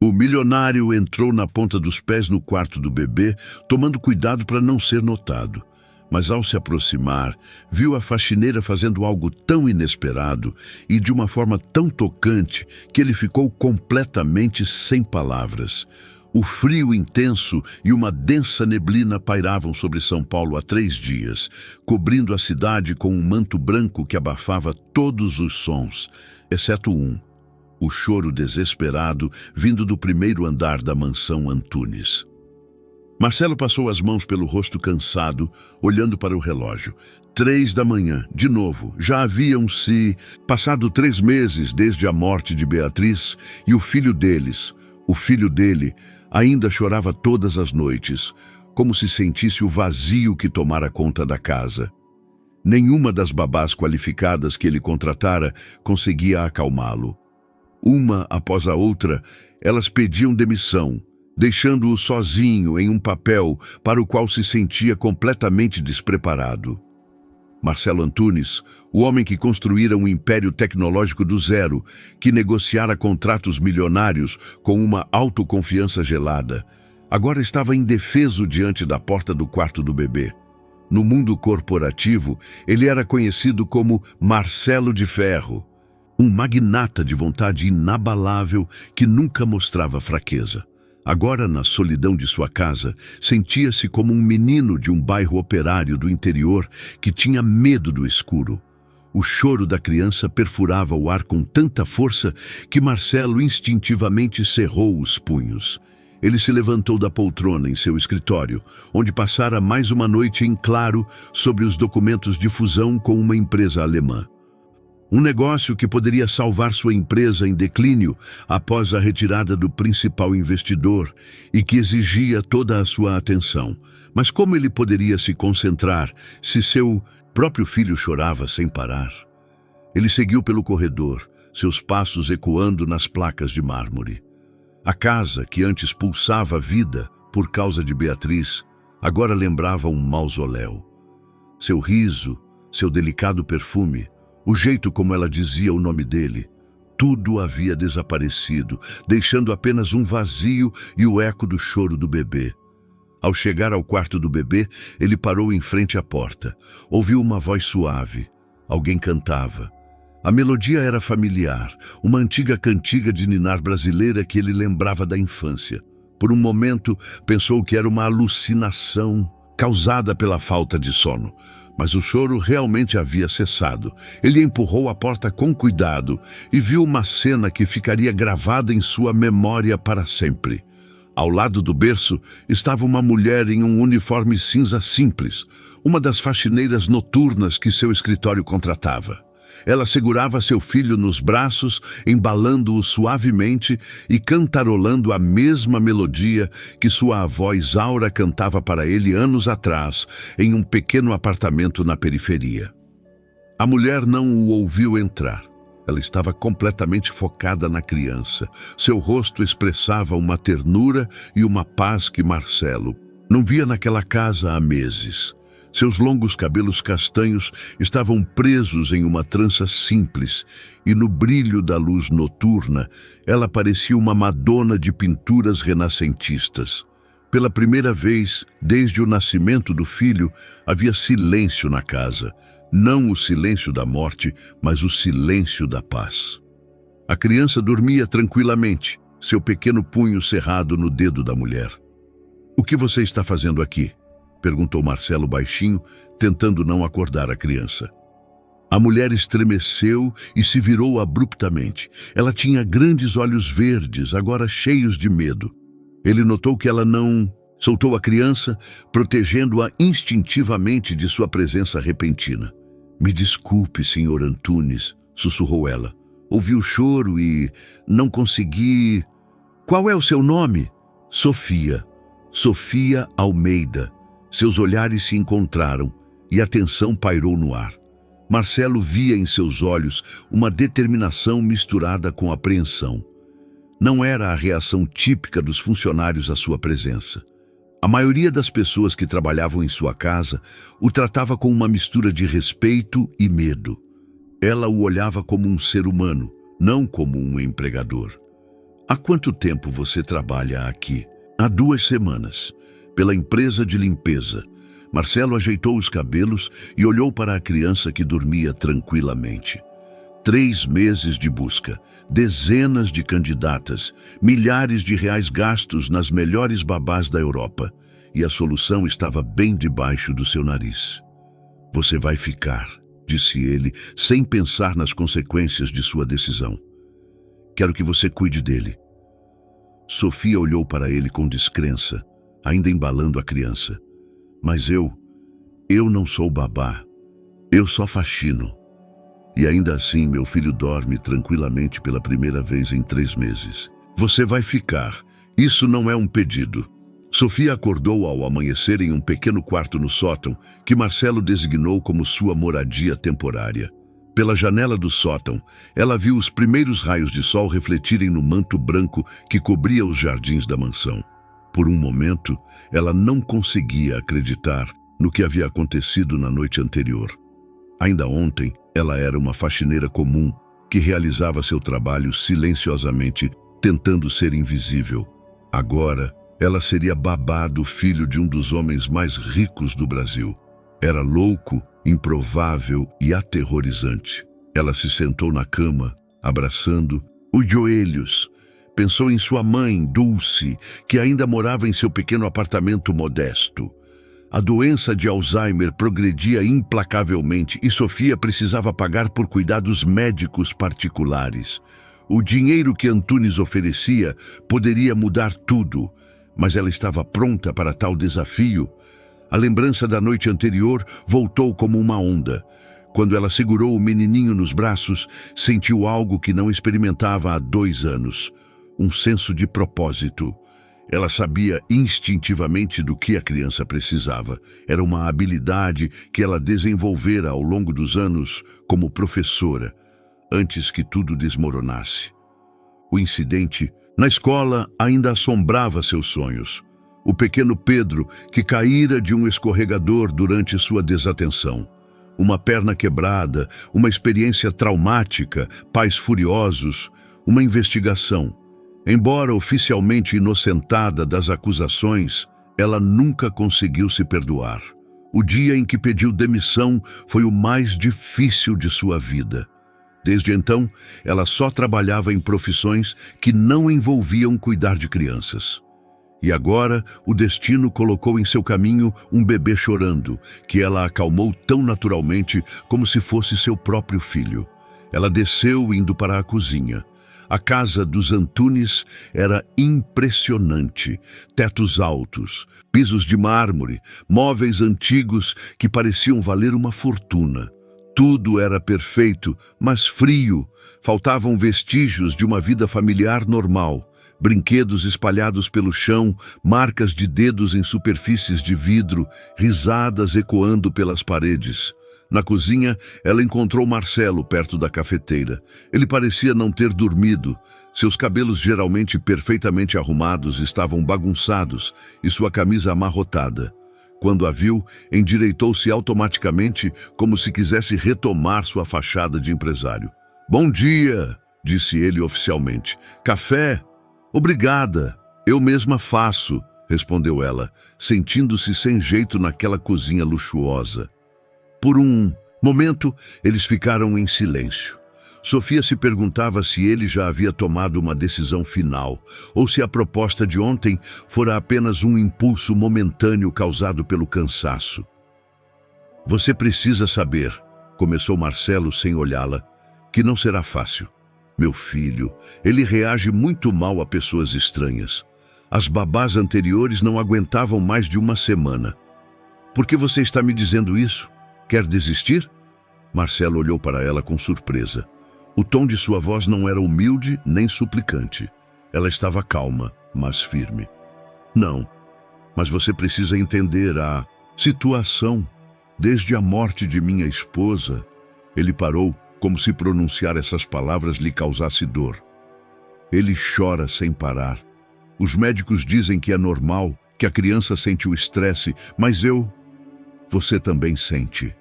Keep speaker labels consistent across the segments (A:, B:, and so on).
A: O milionário entrou na ponta dos pés no quarto do bebê, tomando cuidado para não ser notado. Mas ao se aproximar, viu a faxineira fazendo algo tão inesperado e de uma forma tão tocante que ele ficou completamente sem palavras. O frio intenso e uma densa neblina pairavam sobre São Paulo há 3 dias, cobrindo a cidade com um manto branco que abafava todos os sons, exceto um: o choro desesperado vindo do primeiro andar da mansão Antunes. Marcelo passou as mãos pelo rosto cansado, olhando para o relógio. 3 da manhã, de novo. Já haviam-se passado 3 meses desde a morte de Beatriz e o filho dele, ainda chorava todas as noites, como se sentisse o vazio que tomara conta da casa. Nenhuma das babás qualificadas que ele contratara conseguia acalmá-lo. Uma após a outra, elas pediam demissão, deixando-o sozinho em um papel para o qual se sentia completamente despreparado. Marcelo Antunes, o homem que construíra um império tecnológico do zero, que negociara contratos milionários com uma autoconfiança gelada, agora estava indefeso diante da porta do quarto do bebê. No mundo corporativo, ele era conhecido como Marcelo de Ferro, um magnata de vontade inabalável que nunca mostrava fraqueza. Agora, na solidão de sua casa, sentia-se como um menino de um bairro operário do interior que tinha medo do escuro. O choro da criança perfurava o ar com tanta força que Marcelo instintivamente cerrou os punhos. Ele se levantou da poltrona em seu escritório, onde passara mais uma noite em claro sobre os documentos de fusão com uma empresa alemã. Um negócio que poderia salvar sua empresa em declínio após a retirada do principal investidor e que exigia toda a sua atenção. Mas como ele poderia se concentrar se seu próprio filho chorava sem parar? Ele seguiu pelo corredor, seus passos ecoando nas placas de mármore. A casa, que antes pulsava vida por causa de Beatriz, agora lembrava um mausoléu. Seu riso, seu delicado perfume, o jeito como ela dizia o nome dele, tudo havia desaparecido, deixando apenas um vazio e o eco do choro do bebê. Ao chegar ao quarto do bebê, ele parou em frente à porta. Ouviu uma voz suave. Alguém cantava. A melodia era familiar, uma antiga cantiga de ninar brasileira que ele lembrava da infância. Por um momento, pensou que era uma alucinação causada pela falta de sono. Mas o choro realmente havia cessado. Ele empurrou a porta com cuidado e viu uma cena que ficaria gravada em sua memória para sempre. Ao lado do berço estava uma mulher em um uniforme cinza simples, uma das faxineiras noturnas que seu escritório contratava. Ela segurava seu filho nos braços, embalando-o suavemente e cantarolando a mesma melodia que sua avó Isaura cantava para ele anos atrás, em um pequeno apartamento na periferia. A mulher não o ouviu entrar. Ela estava completamente focada na criança. Seu rosto expressava uma ternura e uma paz que Marcelo não via naquela casa há meses. Seus longos cabelos castanhos estavam presos em uma trança simples, e no brilho da luz noturna, ela parecia uma Madonna de pinturas renascentistas. Pela primeira vez, desde o nascimento do filho, havia silêncio na casa. Não o silêncio da morte, mas o silêncio da paz. A criança dormia tranquilamente, seu pequeno punho cerrado no dedo da mulher. "O que você está fazendo aqui?" perguntou Marcelo baixinho, tentando não acordar a criança. A mulher estremeceu e se virou abruptamente. Ela tinha grandes olhos verdes, agora cheios de medo. Ele notou que ela não soltou a criança, protegendo-a instintivamente de sua presença repentina. "Me desculpe, Sr. Antunes", sussurrou ela. "Ouvi o choro e não consegui... Qual é o seu nome?" "Sofia. Sofia Almeida." Seus olhares se encontraram e a tensão pairou no ar. Marcelo via em seus olhos uma determinação misturada com apreensão. Não era a reação típica dos funcionários à sua presença. A maioria das pessoas que trabalhavam em sua casa o tratava com uma mistura de respeito e medo. Ela o olhava como um ser humano, não como um empregador. Há quanto tempo você trabalha aqui? Há 2 semanas, pela empresa de limpeza. Marcelo ajeitou os cabelos e olhou para a criança que dormia tranquilamente. 3 meses de busca, dezenas de candidatas, milhares de reais gastos nas melhores babás da Europa. E a solução estava bem debaixo do seu nariz. Você vai ficar, disse ele, sem pensar nas consequências de sua decisão. Quero que você cuide dele. Sofia olhou para ele com descrença, ainda embalando a criança. Mas eu não sou babá. Eu só faxino. E ainda assim meu filho dorme tranquilamente pela primeira vez em 3 meses. Você vai ficar. Isso não é um pedido. Sofia acordou ao amanhecer em um pequeno quarto no sótão, que Marcelo designou como sua moradia temporária. Pela janela do sótão, ela viu os primeiros raios de sol refletirem no manto branco que cobria os jardins da mansão. Por um momento, ela não conseguia acreditar no que havia acontecido na noite anterior. Ainda ontem, ela era uma faxineira comum que realizava seu trabalho silenciosamente, tentando ser invisível. Agora, ela seria babá do filho de um dos homens mais ricos do Brasil. Era louco, improvável e aterrorizante. Ela se sentou na cama, abraçando os joelhos. Pensou em sua mãe, Dulce, que ainda morava em seu pequeno apartamento modesto. A doença de Alzheimer progredia implacavelmente e Sofia precisava pagar por cuidados médicos particulares. O dinheiro que Antunes oferecia poderia mudar tudo, mas ela estava pronta para tal desafio. A lembrança da noite anterior voltou como uma onda. Quando ela segurou o menininho nos braços, sentiu algo que não experimentava há 2 anos. Um senso de propósito. Ela sabia instintivamente do que a criança precisava. Era uma habilidade que ela desenvolvera ao longo dos anos como professora, antes que tudo desmoronasse. O incidente na escola ainda assombrava seus sonhos. O pequeno Pedro, que caíra de um escorregador durante sua desatenção. Uma perna quebrada, uma experiência traumática, pais furiosos, uma investigação. Embora oficialmente inocentada das acusações, ela nunca conseguiu se perdoar. O dia em que pediu demissão foi o mais difícil de sua vida. Desde então, ela só trabalhava em profissões que não envolviam cuidar de crianças. E agora, o destino colocou em seu caminho um bebê chorando, que ela acalmou tão naturalmente como se fosse seu próprio filho. Ela desceu indo para a cozinha. A casa dos Antunes era impressionante. Tetos altos, pisos de mármore, móveis antigos que pareciam valer uma fortuna. Tudo era perfeito, mas frio. Faltavam vestígios de uma vida familiar normal. Brinquedos espalhados pelo chão, marcas de dedos em superfícies de vidro, risadas ecoando pelas paredes. Na cozinha, ela encontrou Marcelo perto da cafeteira. Ele parecia não ter dormido. Seus cabelos, geralmente perfeitamente arrumados, estavam bagunçados e sua camisa amarrotada. Quando a viu, endireitou-se automaticamente, como se quisesse retomar sua fachada de empresário. "Bom dia", disse ele oficialmente. "Café?" "Obrigada, eu mesma faço", respondeu ela, sentindo-se sem jeito naquela cozinha luxuosa. Por um momento, eles ficaram em silêncio. Sofia se perguntava se ele já havia tomado uma decisão final, ou se a proposta de ontem fora apenas um impulso momentâneo causado pelo cansaço. "Você precisa saber", começou Marcelo sem olhá-la, "que não será fácil. Meu filho, ele reage muito mal a pessoas estranhas. As babás anteriores não aguentavam mais de 1 semana. Por que você está me dizendo isso? Quer desistir?" Marcelo olhou para ela com surpresa. O tom de sua voz não era humilde nem suplicante. Ela estava calma, mas firme. "Não, mas você precisa entender a situação. Desde a morte de minha esposa..." Ele parou, como se pronunciar essas palavras lhe causasse dor. "Ele chora sem parar. Os médicos dizem que é normal, que a criança sente o estresse, mas eu..." "Você também sente",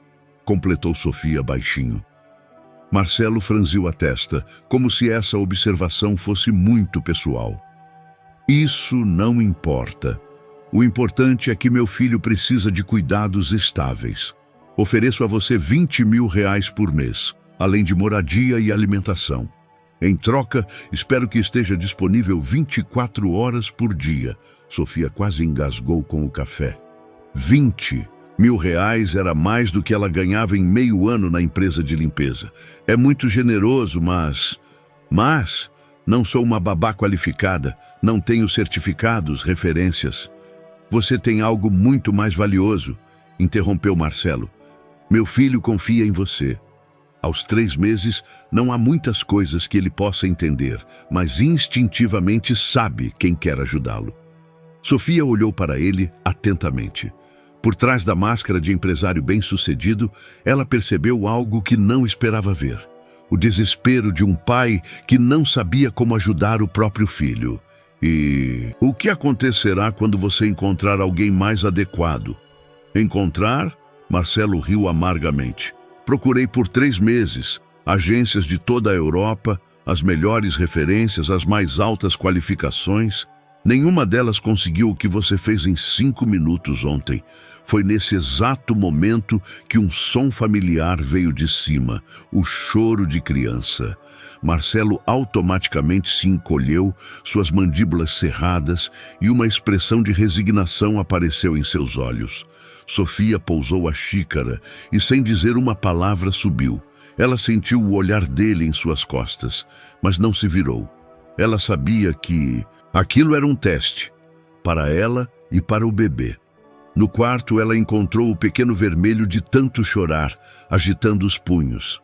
A: completou Sofia baixinho. Marcelo franziu a testa, como se essa observação fosse muito pessoal. Isso não importa. O importante é que meu filho precisa de cuidados estáveis. Ofereço a você R$ 20.000 por mês, além de moradia e alimentação. Em troca, espero que esteja disponível 24 horas por dia. Sofia quase engasgou com o café. R$ 20.000 era mais do que ela ganhava em meio ano na empresa de limpeza. É muito generoso, mas não sou uma babá qualificada, não tenho certificados, referências. Você tem algo muito mais valioso, interrompeu Marcelo. Meu filho confia em você. Aos 3 meses, não há muitas coisas que ele possa entender, mas instintivamente sabe quem quer ajudá-lo. Sofia olhou para ele atentamente. Por trás da máscara de empresário bem-sucedido, ela percebeu algo que não esperava ver. O desespero de um pai que não sabia como ajudar o próprio filho. E o que acontecerá quando você encontrar alguém mais adequado? Encontrar? Marcelo riu amargamente. Procurei por 3 meses, agências de toda a Europa, as melhores referências, as mais altas qualificações. Nenhuma delas conseguiu o que você fez em 5 minutos ontem. Foi nesse exato momento que um som familiar veio de cima, o choro de criança. Marcelo automaticamente se encolheu, suas mandíbulas cerradas, e uma expressão de resignação apareceu em seus olhos. Sofia pousou a xícara e, sem dizer uma palavra, subiu. Ela sentiu o olhar dele em suas costas, mas não se virou. Ela sabia que aquilo era um teste, para ela e para o bebê. No quarto, ela encontrou o pequeno vermelho de tanto chorar, agitando os punhos.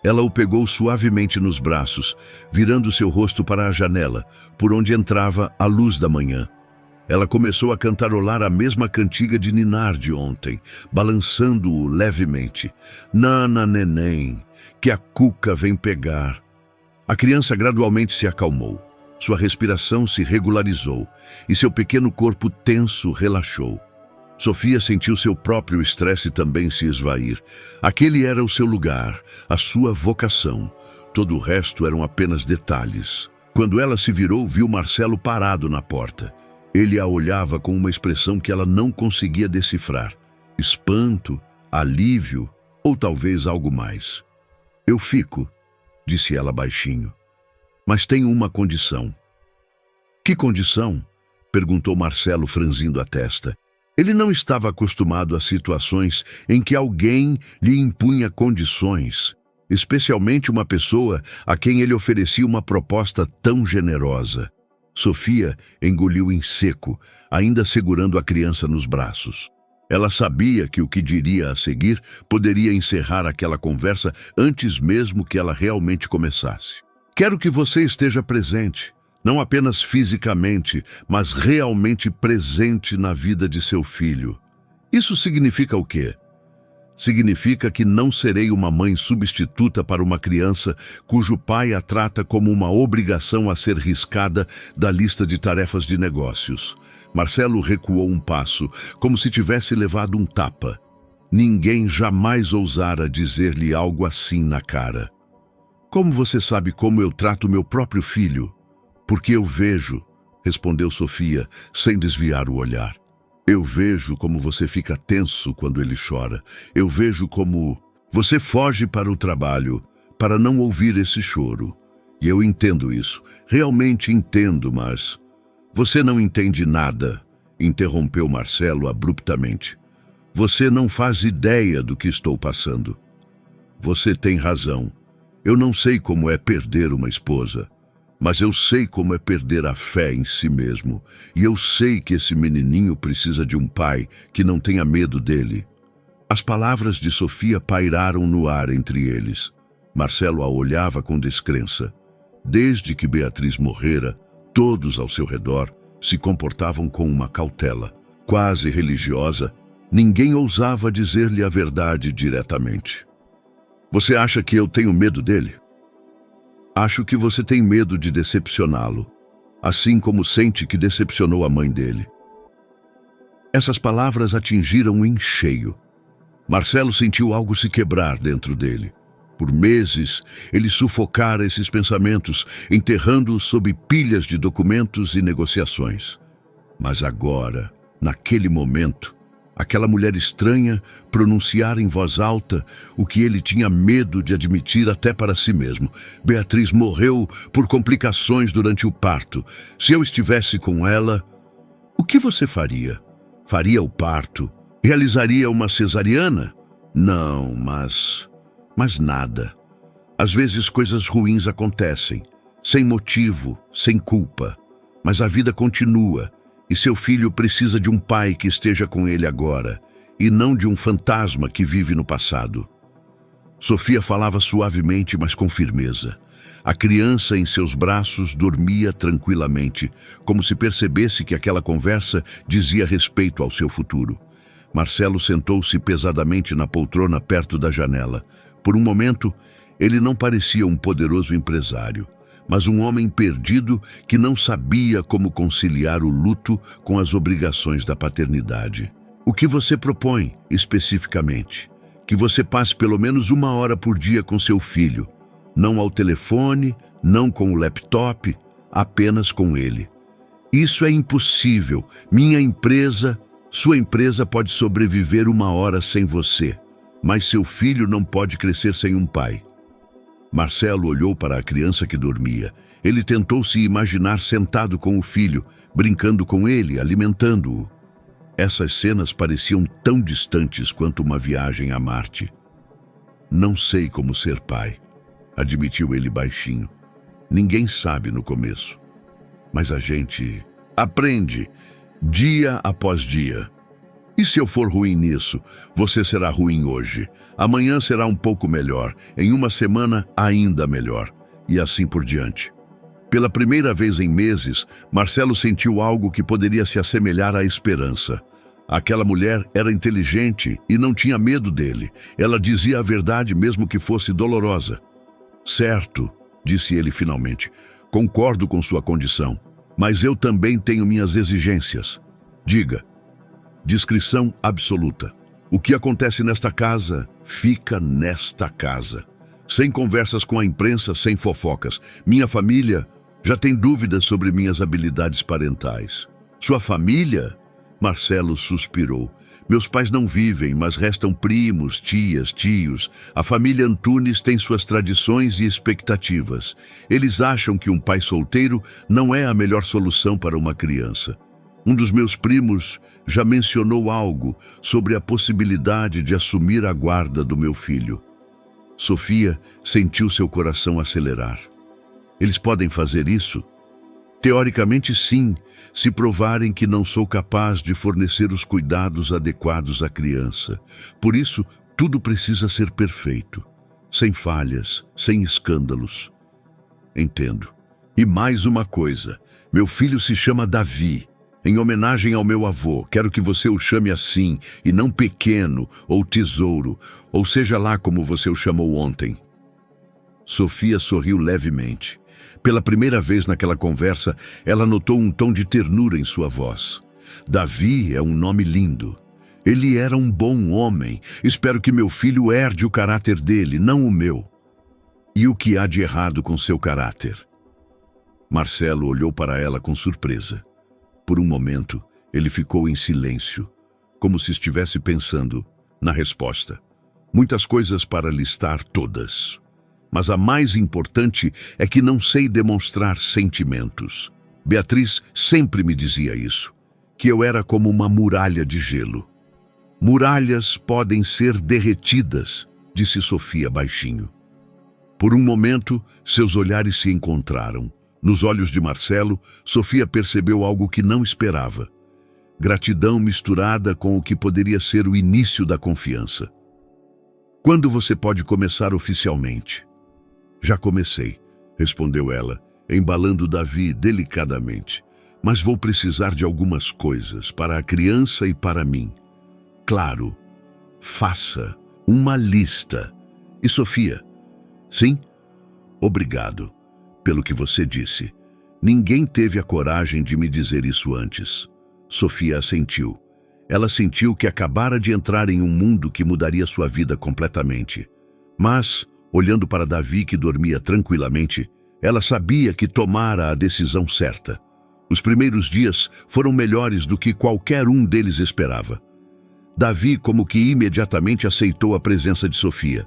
A: Ela o pegou suavemente nos braços, virando seu rosto para a janela, por onde entrava a luz da manhã. Ela começou a cantarolar a mesma cantiga de ninar de ontem, balançando-o levemente. Nana, neném, que a cuca vem pegar. A criança gradualmente se acalmou. Sua respiração se regularizou e seu pequeno corpo tenso relaxou. Sofia sentiu seu próprio estresse também se esvair. Aquele era o seu lugar, a sua vocação. Todo o resto eram apenas detalhes. Quando ela se virou, viu Marcelo parado na porta. Ele a olhava com uma expressão que ela não conseguia decifrar. Espanto, alívio ou talvez algo mais. Eu fico, disse ela baixinho. Mas tenho uma condição. Que condição? Perguntou Marcelo, franzindo a testa. Ele não estava acostumado a situações em que alguém lhe impunha condições, especialmente uma pessoa a quem ele oferecia uma proposta tão generosa. Sofia engoliu em seco, ainda segurando a criança nos braços. Ela sabia que o que diria a seguir poderia encerrar aquela conversa antes mesmo que ela realmente começasse. Quero que você esteja presente, não apenas fisicamente, mas realmente presente na vida de seu filho. Isso significa o quê? Significa que não serei uma mãe substituta para uma criança cujo pai a trata como uma obrigação a ser riscada da lista de tarefas de negócios. Marcelo recuou um passo, como se tivesse levado um tapa. Ninguém jamais ousara dizer-lhe algo assim na cara. Como você sabe como eu trato meu próprio filho? Porque eu vejo, respondeu Sofia, sem desviar o olhar. Eu vejo como você fica tenso quando ele chora. Eu vejo como você foge para o trabalho para não ouvir esse choro. E eu entendo isso, realmente entendo, mas... Você não entende nada, interrompeu Marcelo abruptamente. Você não faz ideia do que estou passando. Você tem razão. Eu não sei como é perder uma esposa. Mas eu sei como é perder a fé em si mesmo. E eu sei que esse menininho precisa de um pai que não tenha medo dele. As palavras de Sofia pairaram no ar entre eles. Marcelo a olhava com descrença. Desde que Beatriz morrera, todos ao seu redor se comportavam com uma cautela, quase religiosa. Ninguém ousava dizer-lhe a verdade diretamente. Você acha que eu tenho medo dele? Acho que você tem medo de decepcioná-lo, assim como sente que decepcionou a mãe dele. Essas palavras atingiram em cheio. Marcelo sentiu algo se quebrar dentro dele. Por meses, ele sufocara esses pensamentos, enterrando-os sob pilhas de documentos e negociações. Mas agora, naquele momento, aquela mulher estranha pronunciara em voz alta o que ele tinha medo de admitir até para si mesmo. Beatriz morreu por complicações durante o parto. Se eu estivesse com ela, o que você faria? Faria o parto? Realizaria uma cesariana? Não, mas nada. Às vezes coisas ruins acontecem, sem motivo, sem culpa. Mas a vida continua, e seu filho precisa de um pai que esteja com ele agora, e não de um fantasma que vive no passado. Sofia falava suavemente, mas com firmeza. A criança em seus braços dormia tranquilamente, como se percebesse que aquela conversa dizia respeito ao seu futuro. Marcelo sentou-se pesadamente na poltrona perto da janela. Por um momento, ele não parecia um poderoso empresário, mas um homem perdido que não sabia como conciliar o luto com as obrigações da paternidade. O que você propõe, especificamente? Que você passe pelo menos 1 hora por dia com seu filho. Não ao telefone, não com o laptop, apenas com ele. Isso é impossível. Sua empresa pode sobreviver 1 hora sem você, mas seu filho não pode crescer sem um pai. Marcelo olhou para a criança que dormia. Ele tentou se imaginar sentado com o filho, brincando com ele, alimentando-o. Essas cenas pareciam tão distantes quanto uma viagem a Marte. Não sei como ser pai, admitiu ele baixinho. Ninguém sabe no começo. Mas a gente aprende, dia após dia. E se eu for ruim nisso, você será ruim hoje. Amanhã será um pouco melhor, em 1 semana ainda melhor, e assim por diante. Pela primeira vez em meses, Marcelo sentiu algo que poderia se assemelhar à esperança. Aquela mulher era inteligente e não tinha medo dele. Ela dizia a verdade mesmo que fosse dolorosa. Certo, disse ele finalmente, concordo com sua condição, mas eu também tenho minhas exigências. Diga. Discrição absoluta. O que acontece nesta casa, fica nesta casa. Sem conversas com a imprensa, sem fofocas. Minha família já tem dúvidas sobre minhas habilidades parentais. Sua família? Marcelo suspirou. Meus pais não vivem, mas restam primos, tias, tios. A família Antunes tem suas tradições e expectativas. Eles acham que um pai solteiro não é a melhor solução para uma criança. Um dos meus primos já mencionou algo sobre a possibilidade de assumir a guarda do meu filho. Sofia sentiu seu coração acelerar. Eles podem fazer isso? Teoricamente, sim, se provarem que não sou capaz de fornecer os cuidados adequados à criança. Por isso, tudo precisa ser perfeito, sem falhas, sem escândalos. Entendo. E mais uma coisa, meu filho se chama Davi. Em homenagem ao meu avô, quero que você o chame assim, e não pequeno ou tesouro, ou seja lá como você o chamou ontem. Sofia sorriu levemente. Pela primeira vez naquela conversa, ela notou um tom de ternura em sua voz. Davi é um nome lindo. Ele era um bom homem. Espero que meu filho herde o caráter dele, não o meu. E o que há de errado com seu caráter? Marcelo olhou para ela com surpresa. Por um momento, ele ficou em silêncio, como se estivesse pensando na resposta. Muitas coisas para listar todas. Mas a mais importante é que não sei demonstrar sentimentos. Beatriz sempre me dizia isso, que eu era como uma muralha de gelo. Muralhas podem ser derretidas, disse Sofia baixinho. Por um momento, seus olhares se encontraram. Nos olhos de Marcelo, Sofia percebeu algo que não esperava. Gratidão misturada com o que poderia ser o início da confiança. Quando você pode começar oficialmente? Já comecei, respondeu ela, embalando Davi delicadamente. Mas vou precisar de algumas coisas para a criança e para mim. Claro, faça uma lista. E Sofia? Sim? Obrigado. Pelo que você disse. Ninguém teve a coragem de me dizer isso antes. Sofia assentiu. Ela sentiu que acabara de entrar em um mundo que mudaria sua vida completamente. Mas Olhando para Davi, que dormia tranquilamente, ela sabia que tomara a decisão certa. Os primeiros dias foram melhores do que qualquer um deles esperava. Davi como que imediatamente aceitou a presença de Sofia.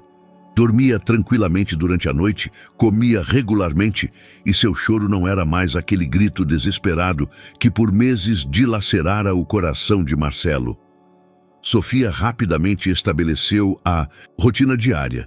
A: Dormia tranquilamente durante a noite, comia regularmente e seu choro não era mais aquele grito desesperado que por meses dilacerara o coração de Marcelo. Sofia rapidamente estabeleceu a rotina diária.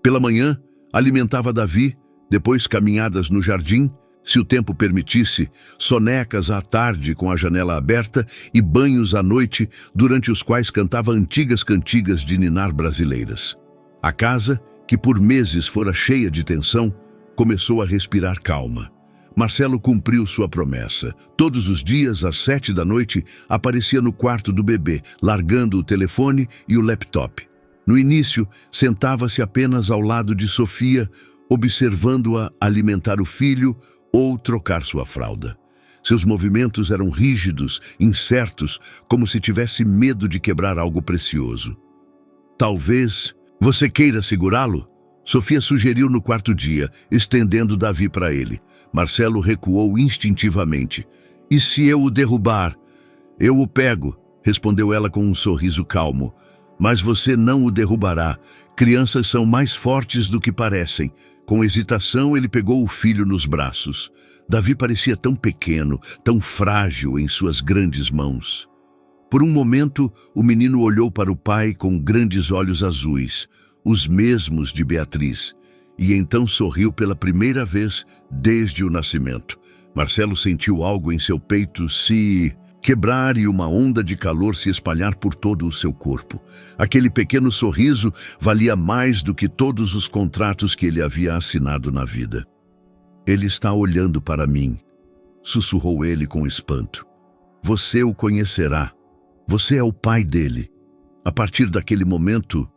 A: Pela manhã, alimentava Davi, depois caminhadas no jardim, se o tempo permitisse, sonecas à tarde com a janela aberta e banhos à noite, durante os quais cantava antigas cantigas de ninar brasileiras. A casa, que por meses fora cheia de tensão, começou a respirar calma. Marcelo cumpriu sua promessa. Todos os dias, às 7 da noite, aparecia no quarto do bebê, largando o telefone e o laptop. No início, sentava-se apenas ao lado de Sofia, observando-a alimentar o filho ou trocar sua fralda. Seus movimentos eram rígidos, incertos, como se tivesse medo de quebrar algo precioso. Talvez você queira segurá-lo? Sofia sugeriu no quarto dia, estendendo Davi para ele. Marcelo recuou instintivamente. E se eu o derrubar? Eu o pego, respondeu ela com um sorriso calmo. Mas você não o derrubará. Crianças são mais fortes do que parecem. Com hesitação, ele pegou o filho nos braços. Davi parecia tão pequeno, tão frágil em suas grandes mãos. Por um momento, o menino olhou para o pai com grandes olhos azuis, os mesmos de Beatriz, e então sorriu pela primeira vez desde o nascimento. Marcelo sentiu algo em seu peito se quebrar e uma onda de calor se espalhar por todo o seu corpo. Aquele pequeno sorriso valia mais do que todos os contratos que ele havia assinado na vida. Ele está olhando para mim, sussurrou ele com espanto. Você o conhecerá. Você é o pai dele. A partir daquele momento,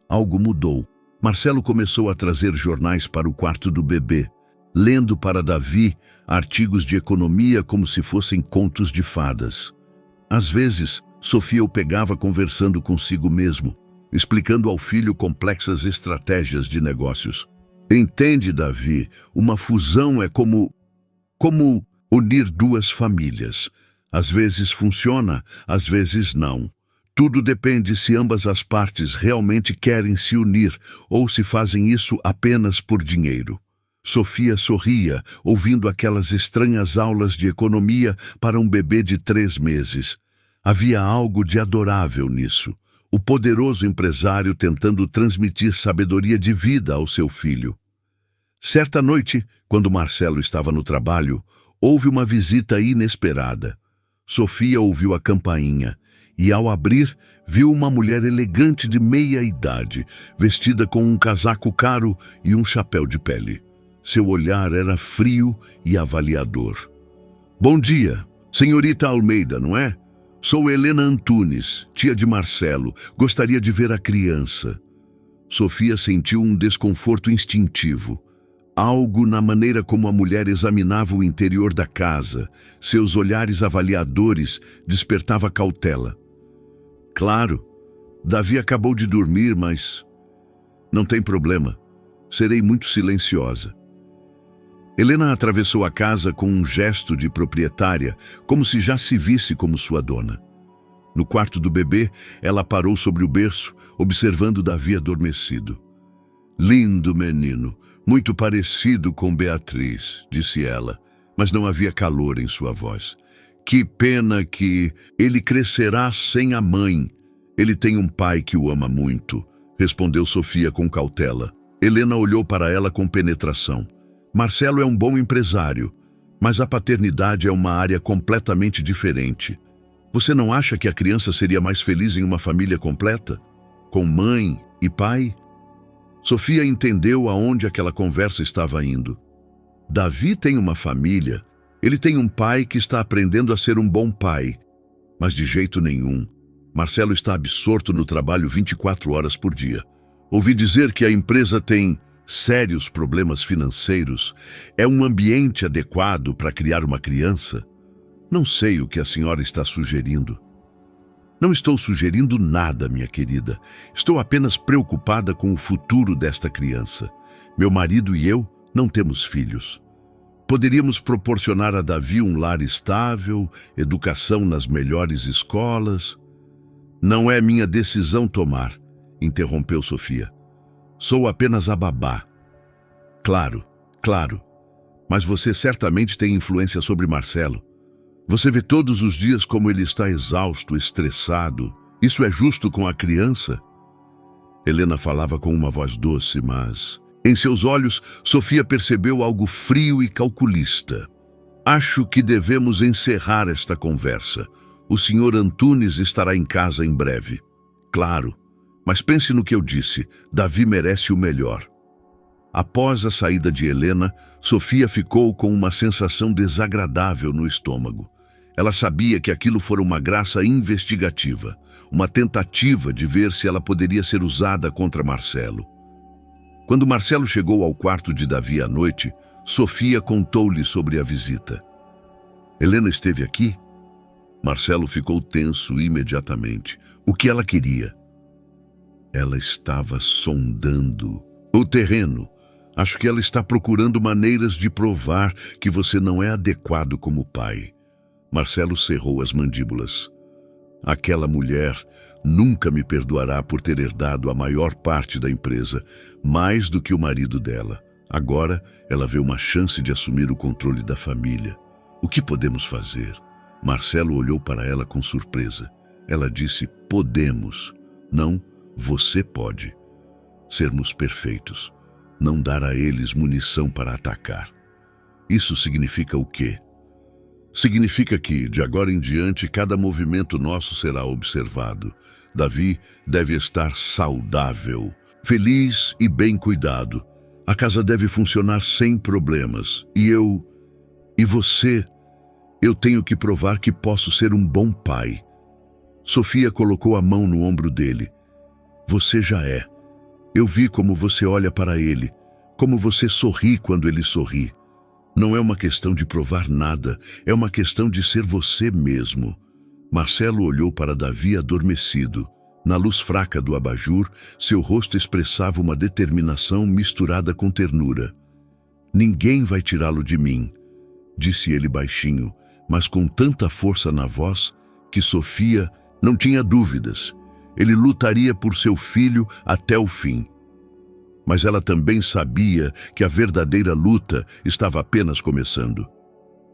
A: algo mudou. Marcelo começou a trazer jornais para o quarto do bebê, lendo para Davi artigos de economia como se fossem contos de fadas. Às vezes, Sofia o pegava conversando consigo mesmo, explicando ao filho complexas estratégias de negócios. Entende, Davi, uma fusão é como unir duas famílias. Às vezes funciona, às vezes não. Tudo depende se ambas as partes realmente querem se unir ou se fazem isso apenas por dinheiro. Sofia sorria, ouvindo aquelas estranhas aulas de economia para um bebê de 3 meses. Havia algo de adorável nisso. O poderoso empresário tentando transmitir sabedoria de vida ao seu filho. Certa noite, quando Marcelo estava no trabalho, houve uma visita inesperada. Sofia ouviu a campainha e, ao abrir, viu uma mulher elegante de meia idade, vestida com um casaco caro e um chapéu de pele. Seu olhar era frio e avaliador. Bom dia, senhorita Almeida, não é? Sou Helena Antunes, tia de Marcelo. Gostaria de ver a criança. Sofia sentiu um desconforto instintivo. Algo na maneira como a mulher examinava o interior da casa, seus olhares avaliadores, despertava cautela. Claro, Davi acabou de dormir, mas não tem problema. Serei muito silenciosa. Helena atravessou a casa com um gesto de proprietária, como se já se visse como sua dona. No quarto do bebê, ela parou sobre o berço, observando Davi adormecido. Lindo menino, muito parecido com Beatriz, disse ela, mas não havia calor em sua voz. Que pena que ele crescerá sem a mãe. Ele tem um pai que o ama muito, respondeu Sofia com cautela. Helena olhou para ela com penetração. Marcelo é um bom empresário, mas a paternidade é uma área completamente diferente. Você não acha que a criança seria mais feliz em uma família completa? Com mãe e pai? Sofia entendeu aonde aquela conversa estava indo. Davi tem uma família. Ele tem um pai que está aprendendo a ser um bom pai. Mas de jeito nenhum. Marcelo está absorto no trabalho 24 horas por dia. Ouvi dizer que a empresa tem sérios problemas financeiros. É um ambiente adequado para criar uma criança? Não sei o que a senhora está sugerindo. Não estou sugerindo nada, minha querida. Estou apenas preocupada com o futuro desta criança. Meu marido e eu não temos filhos. Poderíamos proporcionar a Davi um lar estável, educação nas melhores escolas. Não é minha decisão tomar, interrompeu Sofia. Sou apenas a babá. Claro, claro. Mas você certamente tem influência sobre Marcelo. Você vê todos os dias como ele está exausto, estressado. Isso é justo com a criança? Helena falava com uma voz doce, mas em seus olhos, Sofia percebeu algo frio e calculista. Acho que devemos encerrar esta conversa. O Sr. Antunes estará em casa em breve. Claro, mas pense no que eu disse. Davi merece o melhor. Após a saída de Helena, Sofia ficou com uma sensação desagradável no estômago. Ela sabia que aquilo fora uma graça investigativa, uma tentativa de ver se ela poderia ser usada contra Marcelo. Quando Marcelo chegou ao quarto de Davi à noite, Sofia contou-lhe sobre a visita. Helena esteve aqui? Marcelo ficou tenso imediatamente. O que ela queria? Ela estava sondando o terreno. Acho que ela está procurando maneiras de provar que você não é adequado como pai. Marcelo cerrou as mandíbulas. Aquela mulher nunca me perdoará por ter herdado a maior parte da empresa, mais do que o marido dela. Agora, ela vê uma chance de assumir o controle da família. O que podemos fazer? Marcelo olhou para ela com surpresa. Ela disse, podemos. Não, você pode. Sermos perfeitos. Não dar a eles munição para atacar. Isso significa o quê? Significa que, de agora em diante, cada movimento nosso será observado. Davi deve estar saudável, feliz e bem cuidado. A casa deve funcionar sem problemas. E você, eu tenho que provar que posso ser um bom pai. Sofia colocou a mão no ombro dele. Você já é. Eu vi como você olha para ele, como você sorri quando ele sorri. Não é uma questão de provar nada, é uma questão de ser você mesmo. Marcelo olhou para Davi adormecido. Na luz fraca do abajur, seu rosto expressava uma determinação misturada com ternura. Ninguém vai tirá-lo de mim, disse ele baixinho, mas com tanta força na voz que Sofia não tinha dúvidas. Ele lutaria por seu filho até o fim. Mas ela também sabia que a verdadeira luta estava apenas começando.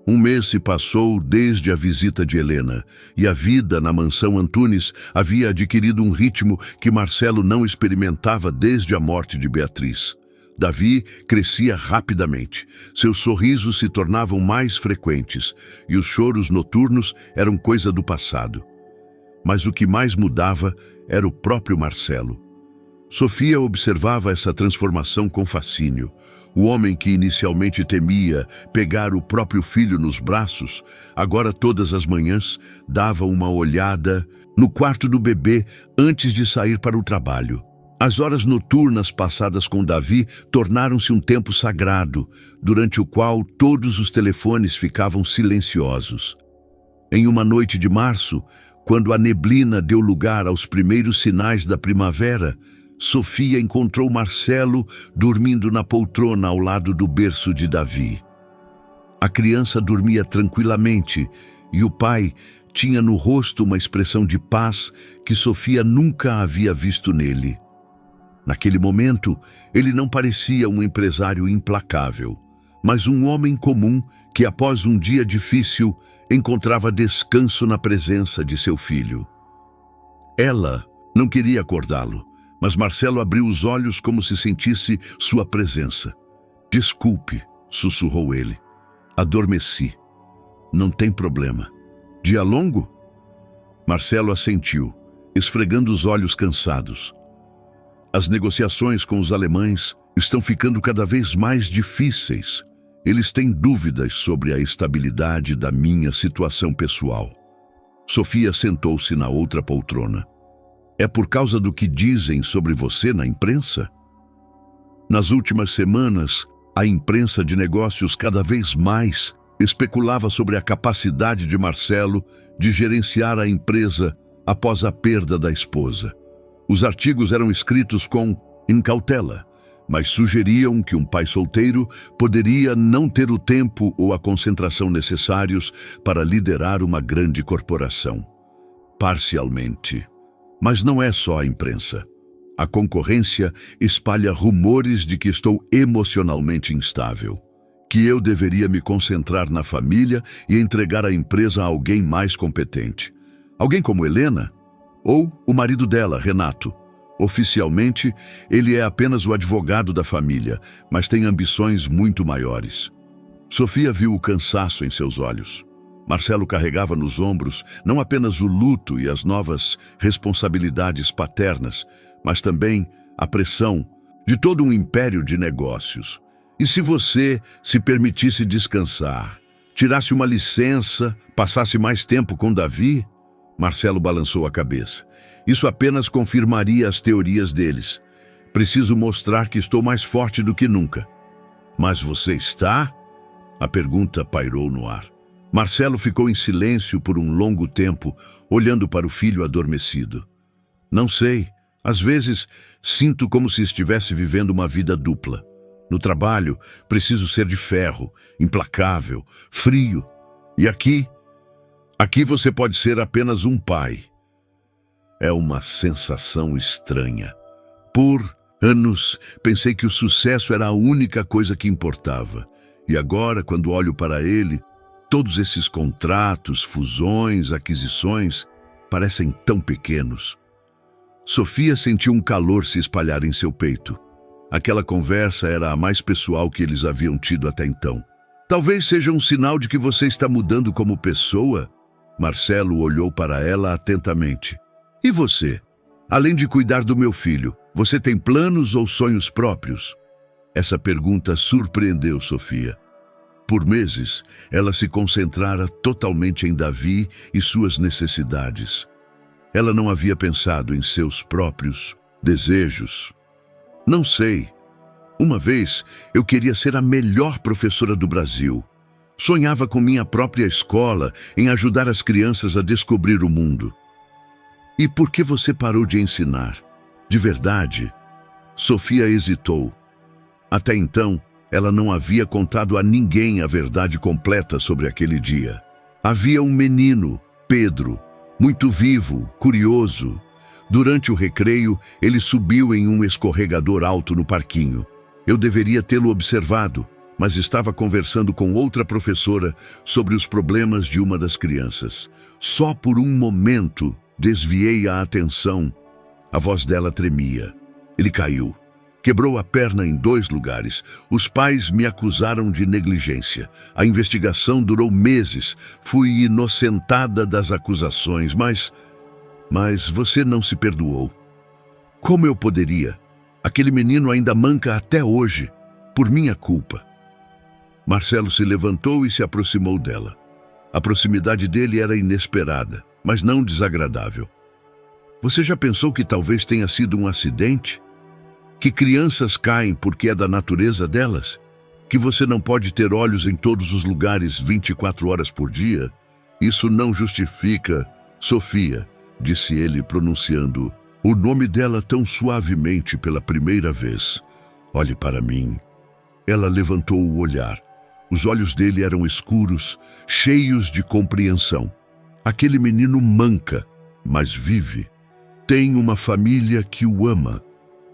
A: Um mês se passou desde a visita de Helena, e a vida na mansão Antunes havia adquirido um ritmo que Marcelo não experimentava desde a morte de Beatriz. Davi crescia rapidamente. Seus sorrisos se tornavam mais frequentes, e os choros noturnos eram coisa do passado. Mas o que mais mudava era o próprio Marcelo. Sofia observava essa transformação com fascínio. O homem que inicialmente temia pegar o próprio filho nos braços, agora todas as manhãs dava uma olhada no quarto do bebê antes de sair para o trabalho. As horas noturnas passadas com Davi tornaram-se um tempo sagrado, durante o qual todos os telefones ficavam silenciosos. Em uma noite de março, quando a neblina deu lugar aos primeiros sinais da primavera, Sofia encontrou Marcelo dormindo na poltrona ao lado do berço de Davi. A criança dormia tranquilamente e o pai tinha no rosto uma expressão de paz que Sofia nunca havia visto nele. Naquele momento, ele não parecia um empresário implacável, mas um homem comum que, após um dia difícil, encontrava descanso na presença de seu filho. Ela não queria acordá-lo, mas Marcelo abriu os olhos como se sentisse sua presença. Desculpe, sussurrou ele. Adormeci. Não tem problema. Dia longo? Marcelo assentiu, esfregando os olhos cansados. As negociações com os alemães estão ficando cada vez mais difíceis. Eles têm dúvidas sobre a estabilidade da minha situação pessoal. Sofia sentou-se na outra poltrona. É por causa do que dizem sobre você na imprensa? Nas últimas semanas, a imprensa de negócios cada vez mais especulava sobre a capacidade de Marcelo de gerenciar a empresa após a perda da esposa. Os artigos eram escritos com cautela, mas sugeriam que um pai solteiro poderia não ter o tempo ou a concentração necessários para liderar uma grande corporação. Parcialmente. Mas não é só a imprensa. A concorrência espalha rumores de que estou emocionalmente instável, que eu deveria me concentrar na família e entregar a empresa a alguém mais competente. Alguém como Helena? Ou o marido dela, Renato. Oficialmente, ele é apenas o advogado da família, mas tem ambições muito maiores. Sofia viu o cansaço em seus olhos. Marcelo carregava nos ombros não apenas o luto e as novas responsabilidades paternas, mas também a pressão de todo um império de negócios. E se você se permitisse descansar, tirasse uma licença, passasse mais tempo com Davi? Marcelo balançou a cabeça. Isso apenas confirmaria as teorias deles. Preciso mostrar que estou mais forte do que nunca. Mas você está? A pergunta pairou no ar. Marcelo ficou em silêncio por um longo tempo, olhando para o filho adormecido. Não sei. Às vezes, sinto como se estivesse vivendo uma vida dupla. No trabalho, preciso ser de ferro, implacável, frio. E aqui você pode ser apenas um pai. É uma sensação estranha. Por anos, pensei que o sucesso era a única coisa que importava. E agora, quando olho para ele, todos esses contratos, fusões, aquisições, parecem tão pequenos. Sofia sentiu um calor se espalhar em seu peito. Aquela conversa era a mais pessoal que eles haviam tido até então. Talvez seja um sinal de que você está mudando como pessoa. Marcelo olhou para ela atentamente. E você? Além de cuidar do meu filho, você tem planos ou sonhos próprios? Essa pergunta surpreendeu Sofia. Por meses, ela se concentrara totalmente em Davi e suas necessidades. Ela não havia pensado em seus próprios desejos. Não sei. Uma vez, eu queria ser a melhor professora do Brasil. Sonhava com minha própria escola, em ajudar as crianças a descobrir o mundo. E por que você parou de ensinar? De verdade? Sofia hesitou. Até então, ela não havia contado a ninguém a verdade completa sobre aquele dia. Havia um menino, Pedro, muito vivo, curioso. Durante o recreio, ele subiu em um escorregador alto no parquinho. Eu deveria tê-lo observado, mas estava conversando com outra professora sobre os problemas de uma das crianças. Só por um momento, desviei a atenção. A voz dela tremia. Ele caiu. Quebrou a perna em 2 lugares. Os pais me acusaram de negligência. A investigação durou meses. Fui inocentada das acusações, mas você não se perdoou. Como eu poderia? Aquele menino ainda manca até hoje, por minha culpa. Marcelo se levantou e se aproximou dela. A proximidade dele era inesperada, mas não desagradável. Você já pensou que talvez tenha sido um acidente? Que crianças caem porque é da natureza delas? Que você não pode ter olhos em todos os lugares 24 horas por dia? Isso não justifica, Sofia, disse ele pronunciando o nome dela tão suavemente pela primeira vez. Olhe para mim. Ela levantou o olhar. Os olhos dele eram escuros, cheios de compreensão. Aquele menino manca, mas vive. Tem uma família que o ama.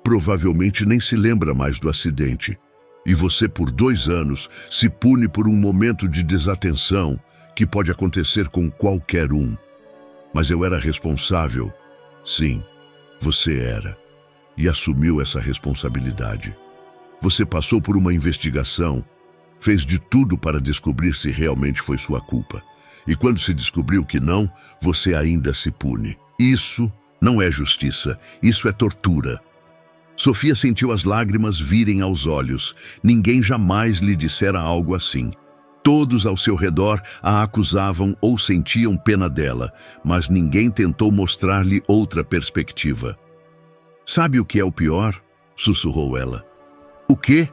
A: Provavelmente nem se lembra mais do acidente. E você, por 2 anos, se pune por um momento de desatenção que pode acontecer com qualquer um. Mas eu era responsável. Sim, você era. E assumiu essa responsabilidade. Você passou por uma investigação, fez de tudo para descobrir se realmente foi sua culpa. E quando se descobriu que não, você ainda se pune. Isso não é justiça, isso é tortura. Sofia sentiu as lágrimas virem aos olhos. Ninguém jamais lhe dissera algo assim. Todos ao seu redor a acusavam ou sentiam pena dela, mas ninguém tentou mostrar-lhe outra perspectiva. Sabe o que é o pior? Sussurrou ela. O quê?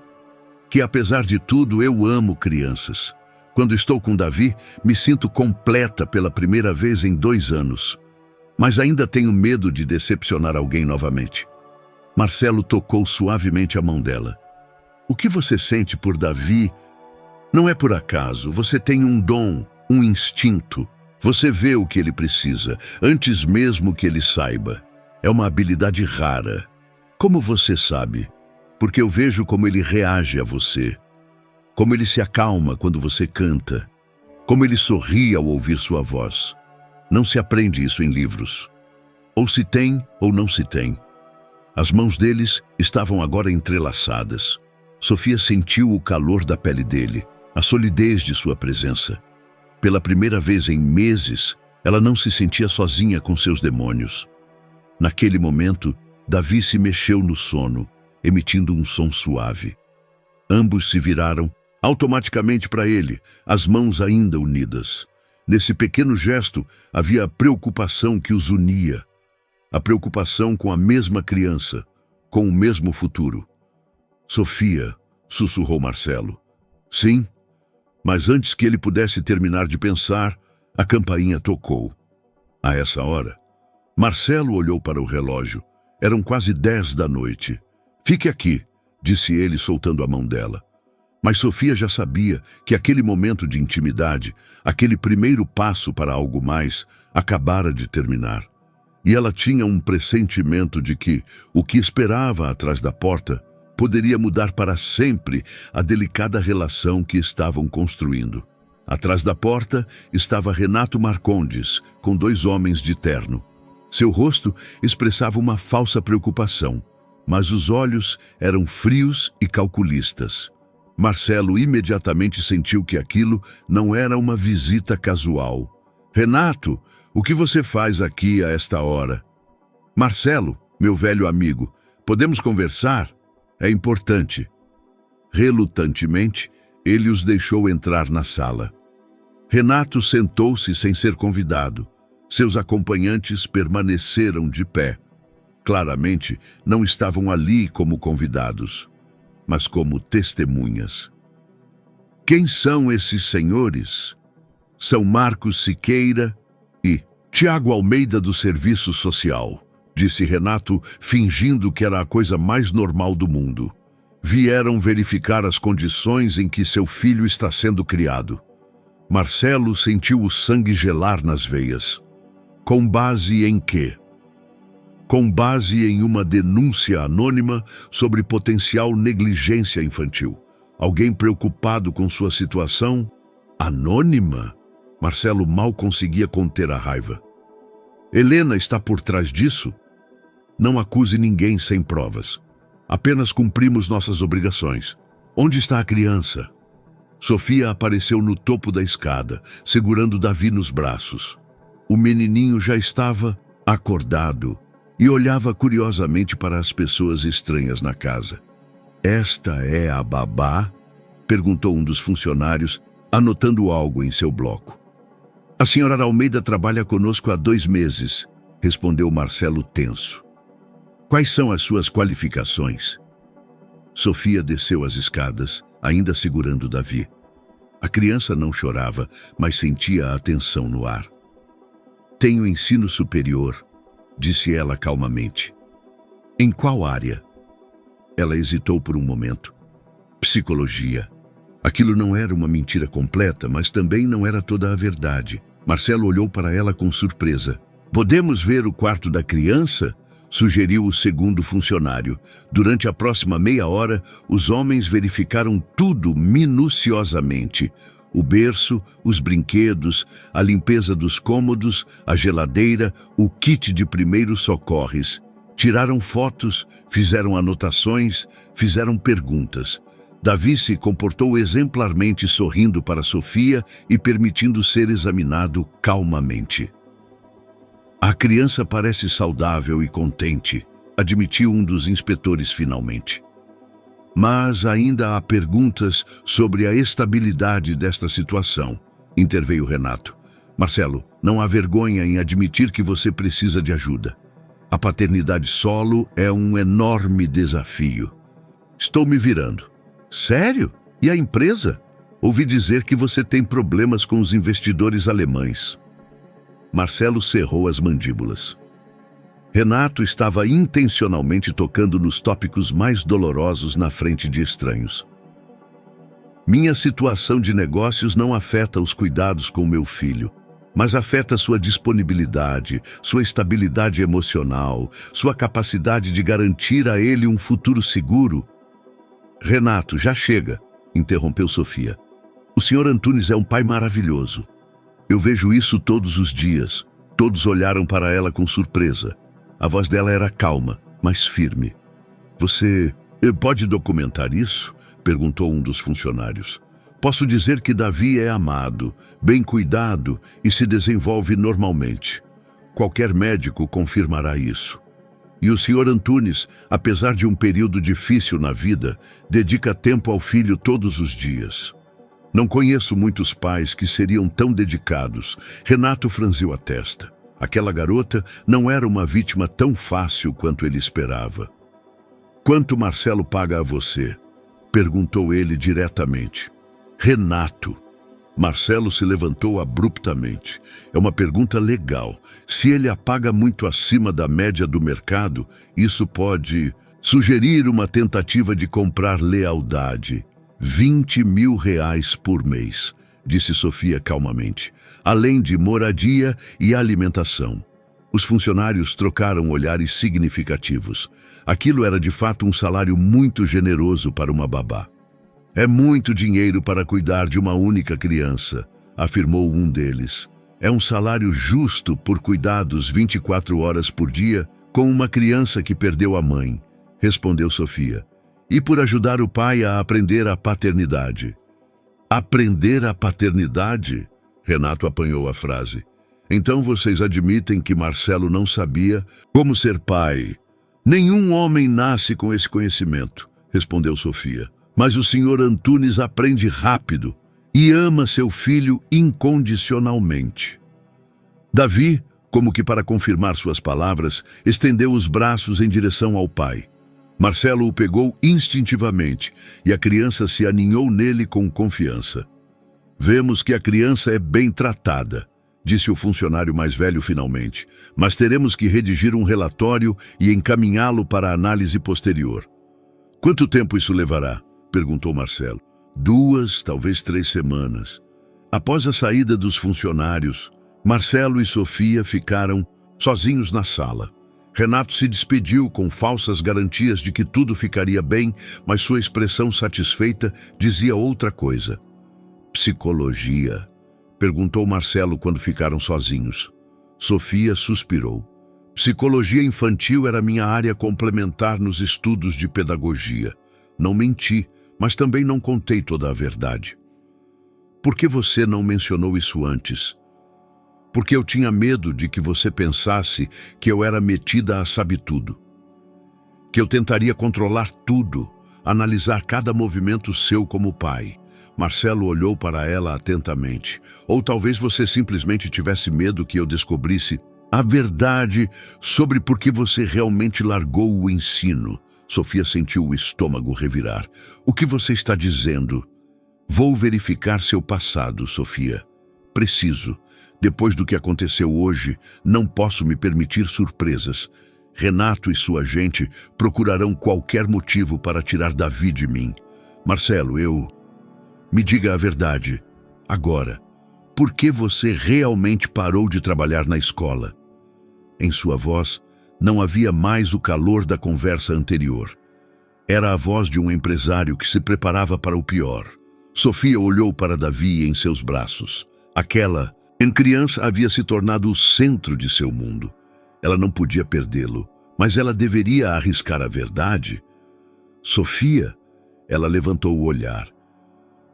A: Que apesar de tudo eu amo crianças. Quando estou com Davi, me sinto completa pela primeira vez em 2 anos. mas ainda tenho medo de decepcionar alguém novamente. Marcelo tocou suavemente a mão dela. O que você sente por Davi não é por acaso. Você tem um dom, um instinto. Você vê o que ele precisa, antes mesmo que ele saiba. É uma habilidade rara. Como você sabe? Porque eu vejo como ele reage a você. Como ele se acalma quando você canta. Como ele sorri ao ouvir sua voz. Não se aprende isso em livros. Ou se tem, ou não se tem. As mãos deles estavam agora entrelaçadas. Sofia sentiu o calor da pele dele, a solidez de sua presença. Pela primeira vez em meses, ela não se sentia sozinha com seus demônios. Naquele momento, Davi se mexeu no sono, emitindo um som suave. Ambos se viraram automaticamente para ele, as mãos ainda unidas. Nesse pequeno gesto havia a preocupação que os unia. A preocupação com a mesma criança, com o mesmo futuro. Sofia, sussurrou Marcelo. Sim, mas antes que ele pudesse terminar de pensar, a campainha tocou. A essa hora, Marcelo olhou para o relógio. Eram quase 10 da noite. Fique aqui, disse ele soltando a mão dela. Mas Sofia já sabia que aquele momento de intimidade, aquele primeiro passo para algo mais, acabara de terminar. E ela tinha um pressentimento de que o que esperava atrás da porta poderia mudar para sempre a delicada relação que estavam construindo. Atrás da porta estava Renato Marcondes, com 2 homens de terno. Seu rosto expressava uma falsa preocupação, mas os olhos eram frios e calculistas. Marcelo imediatamente sentiu que aquilo não era uma visita casual. Renato, o que você faz aqui a esta hora? Marcelo, meu velho amigo, podemos conversar? É importante. Relutantemente, ele os deixou entrar na sala. Renato sentou-se sem ser convidado. Seus acompanhantes permaneceram de pé. Claramente, não estavam ali como convidados, mas como testemunhas. Quem são esses senhores? São Marcos Siqueira e Tiago Almeida do Serviço Social, disse Renato, fingindo que era a coisa mais normal do mundo. Vieram verificar as condições em que seu filho está sendo criado. Marcelo sentiu o sangue gelar nas veias. Com base em quê? Com base em uma denúncia anônima sobre potencial negligência infantil. Alguém preocupado com sua situação? Anônima? Marcelo mal conseguia conter a raiva. Helena está por trás disso? Não acuse ninguém sem provas. Apenas cumprimos nossas obrigações. Onde está a criança? Sofia apareceu no topo da escada, segurando Davi nos braços. O menininho já estava acordado e olhava curiosamente para as pessoas estranhas na casa. Esta é a babá? Perguntou um dos funcionários, anotando algo em seu bloco. A senhora Almeida trabalha conosco há 2 meses, respondeu Marcelo tenso. Quais são as suas qualificações? Sofia desceu as escadas, ainda segurando Davi. A criança não chorava, mas sentia a tensão no ar. Tenho ensino superior, disse ela calmamente. Em qual área? Ela hesitou por um momento. Psicologia. Aquilo não era uma mentira completa, mas também não era toda a verdade. Marcelo olhou para ela com surpresa. Podemos ver o quarto da criança? Sugeriu o segundo funcionário. Durante a próxima meia hora, os homens verificaram tudo minuciosamente. O berço, os brinquedos, a limpeza dos cômodos, a geladeira, o kit de primeiros socorros. Tiraram fotos, fizeram anotações, fizeram perguntas. Davi se comportou exemplarmente sorrindo para Sofia e permitindo ser examinado calmamente. A criança parece saudável e contente, admitiu um dos inspetores finalmente. Mas ainda há perguntas sobre a estabilidade desta situação, interveio Renato. Marcelo, não há vergonha em admitir que você precisa de ajuda. A paternidade solo é um enorme desafio. Estou me virando. Sério? E a empresa? Ouvi dizer que você tem problemas com os investidores alemães. Marcelo cerrou as mandíbulas. Renato estava intencionalmente tocando nos tópicos mais dolorosos na frente de estranhos. Minha situação de negócios não afeta os cuidados com meu filho, mas afeta sua disponibilidade, sua estabilidade emocional, sua capacidade de garantir a ele um futuro seguro. Renato, já chega, interrompeu Sofia. O Sr. Antunes é um pai maravilhoso. Eu vejo isso todos os dias. Todos olharam para ela com surpresa. A voz dela era calma, mas firme. Você pode documentar isso? Perguntou um dos funcionários. Posso dizer que Davi é amado, bem cuidado e se desenvolve normalmente. Qualquer médico confirmará isso. E o Sr. Antunes, apesar de um período difícil na vida, dedica tempo ao filho todos os dias. Não conheço muitos pais que seriam tão dedicados. Renato franziu a testa. Aquela garota não era uma vítima tão fácil quanto ele esperava. Quanto Marcelo paga a você? Perguntou ele diretamente. Renato. Marcelo se levantou abruptamente. É uma pergunta legal. Se ele a paga muito acima da média do mercado, isso pode sugerir uma tentativa de comprar lealdade. 20 mil reais por mês, disse Sofia calmamente, além de moradia e alimentação. Os funcionários trocaram olhares significativos. Aquilo era de fato um salário muito generoso para uma babá. É muito dinheiro para cuidar de uma única criança, afirmou um deles. É um salário justo por cuidados 24 horas por dia com uma criança que perdeu a mãe, respondeu Sofia. E por ajudar o pai a aprender a paternidade. Aprender a paternidade? Renato apanhou a frase. Então vocês admitem que Marcelo não sabia como ser pai. Nenhum homem nasce com esse conhecimento, respondeu Sofia. Mas o Sr. Antunes aprende rápido e ama seu filho incondicionalmente. Davi, como que para confirmar suas palavras, estendeu os braços em direção ao pai. Marcelo o pegou instintivamente e a criança se aninhou nele com confiança. Vemos que a criança é bem tratada, disse o funcionário mais velho finalmente, mas teremos que redigir um relatório e encaminhá-lo para análise posterior. Quanto tempo isso levará? Perguntou Marcelo. 2, talvez 3 semanas. Após a saída dos funcionários, Marcelo e Sofia ficaram sozinhos na sala. Renato se despediu com falsas garantias de que tudo ficaria bem, mas sua expressão satisfeita dizia outra coisa. Psicologia? Perguntou Marcelo quando ficaram sozinhos. Sofia suspirou. Psicologia infantil era minha área complementar nos estudos de pedagogia. Não menti, mas também não contei toda a verdade. Por que você não mencionou isso antes? Porque eu tinha medo de que você pensasse que eu era metida a sabe-tudo. Que eu tentaria controlar tudo, analisar cada movimento seu como pai. Marcelo olhou para ela atentamente. Ou talvez você simplesmente tivesse medo que eu descobrisse a verdade sobre por que você realmente largou o ensino. Sofia sentiu o estômago revirar. O que você está dizendo? Vou verificar seu passado, Sofia. Preciso. Depois do que aconteceu hoje, não posso me permitir surpresas. Renato e sua gente procurarão qualquer motivo para tirar Davi de mim. Marcelo, Me diga a verdade. Agora, por que você realmente parou de trabalhar na escola? Em sua voz, não havia mais o calor da conversa anterior. Era a voz de um empresário que se preparava para o pior. Sofia olhou para Davi em seus braços. Aquela, em criança, havia se tornado o centro de seu mundo. Ela não podia perdê-lo, mas ela deveria arriscar a verdade. Sofia, ela levantou o olhar.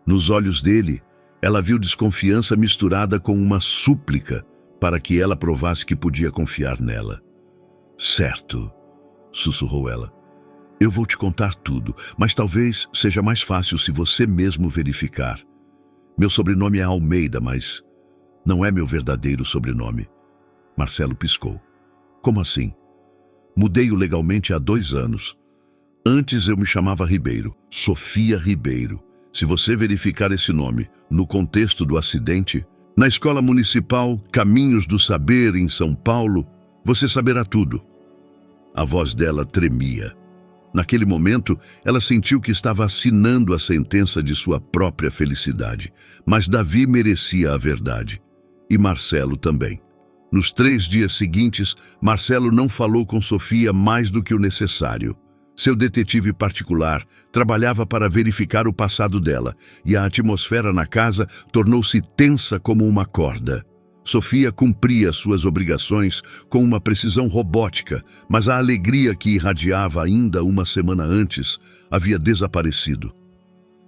A: Nos olhos dele, ela viu desconfiança misturada com uma súplica para que ela provasse que podia confiar nela. Certo, sussurrou ela. Eu vou te contar tudo, mas talvez seja mais fácil se você mesmo verificar. Meu sobrenome é Almeida, mas não é meu verdadeiro sobrenome. Marcelo piscou. Como assim? Mudei-o legalmente há 2 anos. Antes eu me chamava Ribeiro, Sofia Ribeiro. Se você verificar esse nome no contexto do acidente, Na escola municipal, Caminhos do Saber, em São Paulo, você saberá tudo. A voz dela tremia. Naquele momento, ela sentiu que estava assinando a sentença de sua própria felicidade. Mas Davi merecia a verdade. E Marcelo também. Nos 3 dias seguintes, Marcelo não falou com Sofia mais do que o necessário. Seu detetive particular trabalhava para verificar o passado dela, e a atmosfera na casa tornou-se tensa como uma corda. Sofia cumpria suas obrigações com uma precisão robótica, mas a alegria que irradiava ainda uma semana antes havia desaparecido.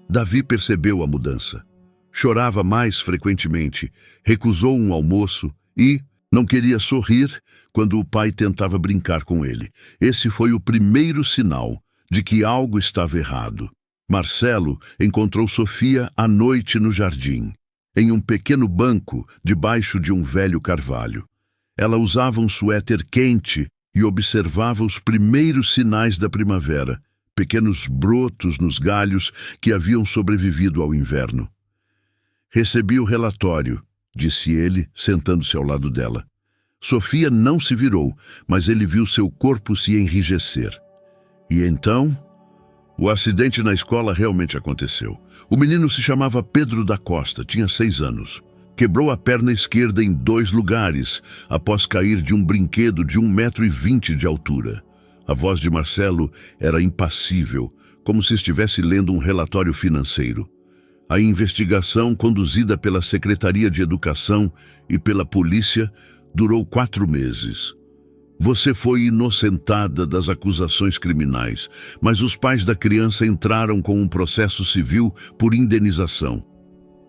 A: Davi percebeu a mudança. Chorava mais frequentemente, recusou um almoço e não queria sorrir quando o pai tentava brincar com ele. Esse foi o primeiro sinal de que algo estava errado. Marcelo encontrou Sofia à noite no jardim, em um pequeno banco debaixo de um velho carvalho. Ela usava um suéter quente e observava os primeiros sinais da primavera, pequenos brotos nos galhos que haviam sobrevivido ao inverno. Recebi o relatório, disse ele, sentando-se ao lado dela. Sofia não se virou, mas ele viu seu corpo se enrijecer. E então, o acidente na escola realmente aconteceu. O menino se chamava Pedro da Costa, tinha 6 anos. Quebrou a perna esquerda em 2 lugares, após cair de um brinquedo de 1,20 m de altura. A voz de Marcelo era impassível, como se estivesse lendo um relatório financeiro. A investigação, conduzida pela Secretaria de Educação e pela polícia, durou 4 meses. Você foi inocentada das acusações criminais, mas os pais da criança entraram com um processo civil por indenização.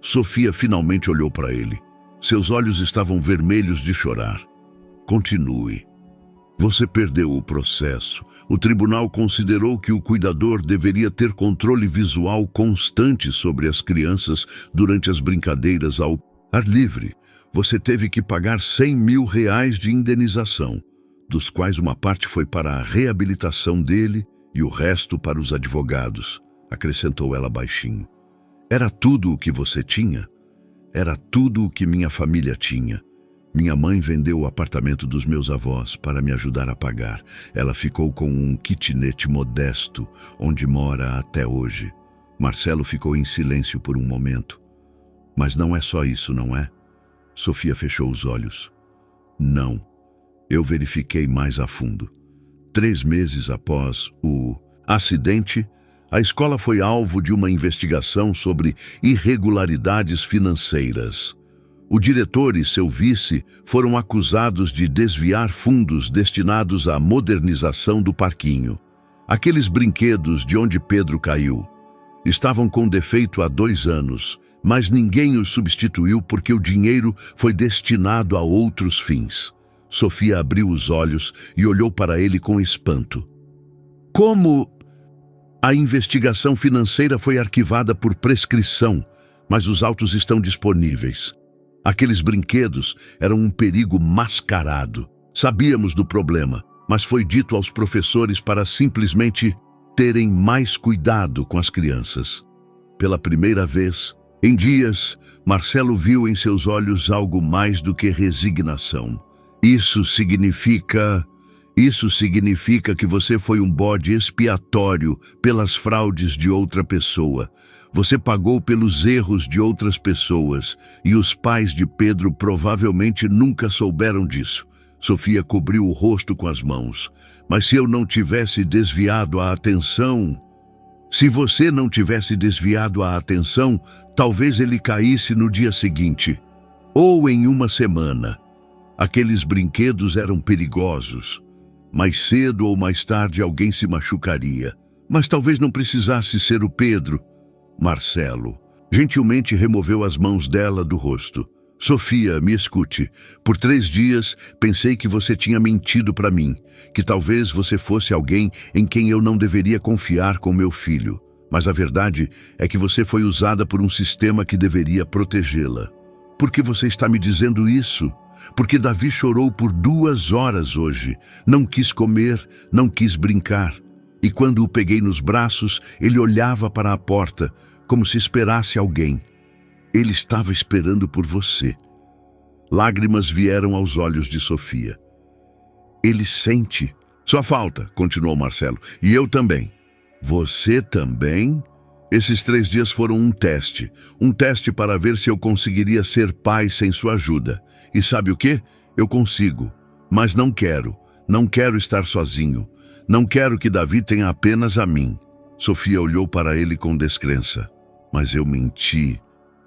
A: Sofia finalmente olhou para ele. Seus olhos estavam vermelhos de chorar. Continue. Você perdeu o processo. O tribunal considerou que o cuidador deveria ter controle visual constante sobre as crianças durante as brincadeiras ao ar livre. Você teve que pagar R$100 mil de indenização, dos quais uma parte foi para a reabilitação dele e o resto para os advogados, acrescentou ela baixinho. Era tudo o que você tinha? Era tudo o que minha família tinha. Minha mãe vendeu o apartamento dos meus avós para me ajudar a pagar. Ela ficou com um kitnet modesto, onde mora até hoje. Marcelo ficou em silêncio por um momento. Mas não é só isso, não é? Sofia fechou os olhos. Não. Eu verifiquei mais a fundo. 3 meses após o acidente, a escola foi alvo de uma investigação sobre irregularidades financeiras. O diretor e seu vice foram acusados de desviar fundos destinados à modernização do parquinho. Aqueles brinquedos de onde Pedro caiu estavam com defeito há 2 anos, mas ninguém os substituiu porque o dinheiro foi destinado a outros fins. Sofia abriu os olhos e olhou para ele com espanto. Como? A investigação financeira foi arquivada por prescrição, mas os autos estão disponíveis. Aqueles brinquedos eram um perigo mascarado. Sabíamos do problema, mas foi dito aos professores para simplesmente terem mais cuidado com as crianças. Pela primeira vez, em dias, Marcelo viu em seus olhos algo mais do que resignação. Isso significa que você foi um bode expiatório pelas fraudes de outra pessoa. Você pagou pelos erros de outras pessoas e os pais de Pedro provavelmente nunca souberam disso. Sofia cobriu o rosto com as mãos. Mas se eu não tivesse desviado a atenção... Se você não tivesse desviado a atenção, talvez ele caísse no dia seguinte, ou em uma semana. Aqueles brinquedos eram perigosos. Mais cedo ou mais tarde alguém se machucaria. Mas talvez não precisasse ser o Pedro. Marcelo gentilmente removeu as mãos dela do rosto. Sofia, me escute. Por 3 dias pensei que você tinha mentido para mim, que talvez você fosse alguém em quem eu não deveria confiar com meu filho. Mas a verdade é que você foi usada por um sistema que deveria protegê-la. Por que você está me dizendo isso? Porque Davi chorou por 2 horas hoje. Não quis comer, não quis brincar. E quando o peguei nos braços, ele olhava para a porta, como se esperasse alguém. Ele estava esperando por você. Lágrimas vieram aos olhos de Sofia. Ele sente. Só falta, continuou Marcelo, e eu também. Você também? Esses 3 dias foram um teste para ver se eu conseguiria ser pai sem sua ajuda. E sabe o quê? Eu consigo, mas não quero estar sozinho. Não quero que Davi tenha apenas a mim. Sofia olhou para ele com descrença. Mas eu menti.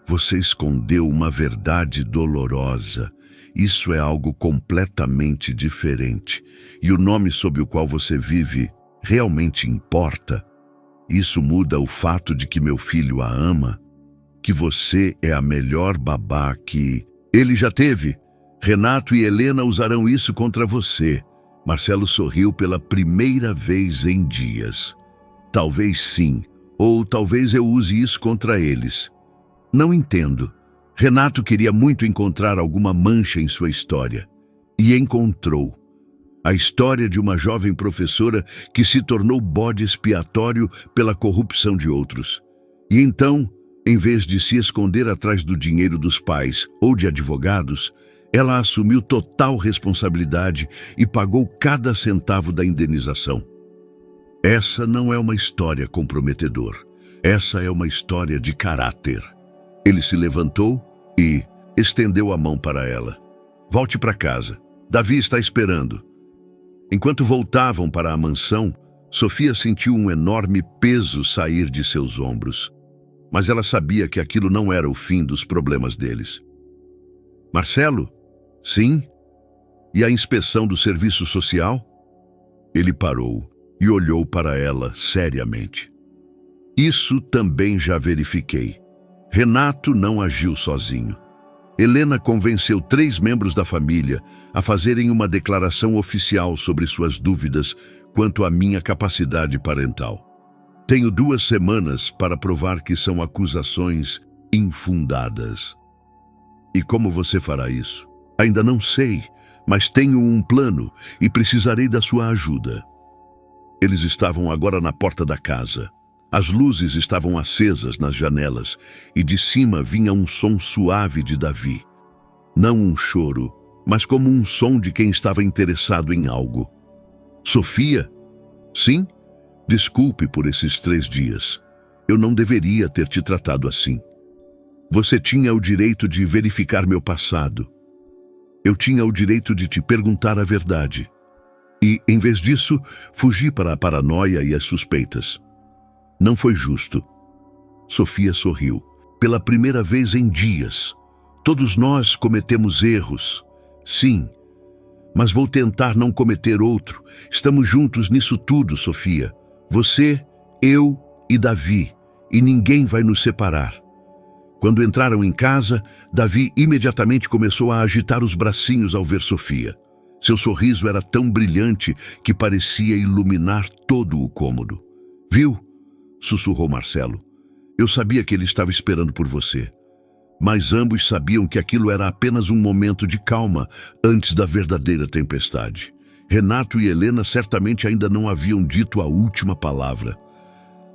A: Você escondeu uma verdade dolorosa. Isso é algo completamente diferente. E o nome sob o qual você vive realmente importa. Isso muda o fato de que meu filho a ama, que você é a melhor babá que ele já teve. Renato e Helena usarão isso contra você. Marcelo sorriu pela primeira vez em dias. Talvez sim, ou talvez eu use isso contra eles. Não entendo. Renato queria muito encontrar alguma mancha em sua história. E encontrou. A história de uma jovem professora que se tornou bode expiatório pela corrupção de outros. E então, em vez de se esconder atrás do dinheiro dos pais ou de advogados, ela assumiu total responsabilidade e pagou cada centavo da indenização. Essa não é uma história comprometedora. Essa é uma história de caráter. Ele se levantou e estendeu a mão para ela. Volte para casa. Davi está esperando. Enquanto voltavam para a mansão, Sofia sentiu um enorme peso sair de seus ombros. Mas ela sabia que aquilo não era o fim dos problemas deles. Marcelo? Sim? E a inspeção do serviço social? Ele parou e olhou para ela seriamente. Isso também já verifiquei. Renato não agiu sozinho. Helena convenceu 3 membros da família a fazerem uma declaração oficial sobre suas dúvidas quanto à minha capacidade parental. Tenho 2 semanas para provar que são acusações infundadas. E como você fará isso? Ainda não sei, mas tenho um plano e precisarei da sua ajuda. Eles estavam agora na porta da casa. As luzes estavam acesas nas janelas e de cima vinha um som suave de Davi. Não um choro, mas como um som de quem estava interessado em algo. Sofia? Sim? Desculpe por esses 3 dias. Eu não deveria ter te tratado assim. Você tinha o direito de verificar meu passado. Eu tinha o direito de te perguntar a verdade. E, em vez disso, fugi para a paranoia e as suspeitas. Não foi justo. Sofia sorriu. Pela primeira vez em dias. Todos nós cometemos erros. Sim. Mas vou tentar não cometer outro. Estamos juntos nisso tudo, Sofia. Você, eu e Davi. E ninguém vai nos separar. Quando entraram em casa, Davi imediatamente começou a agitar os bracinhos ao ver Sofia. Seu sorriso era tão brilhante que parecia iluminar todo o cômodo. Viu? Sussurrou Marcelo. Eu sabia que ele estava esperando por você. Mas ambos sabiam que aquilo era apenas um momento de calma antes da verdadeira tempestade. Renato e Helena certamente ainda não haviam dito a última palavra.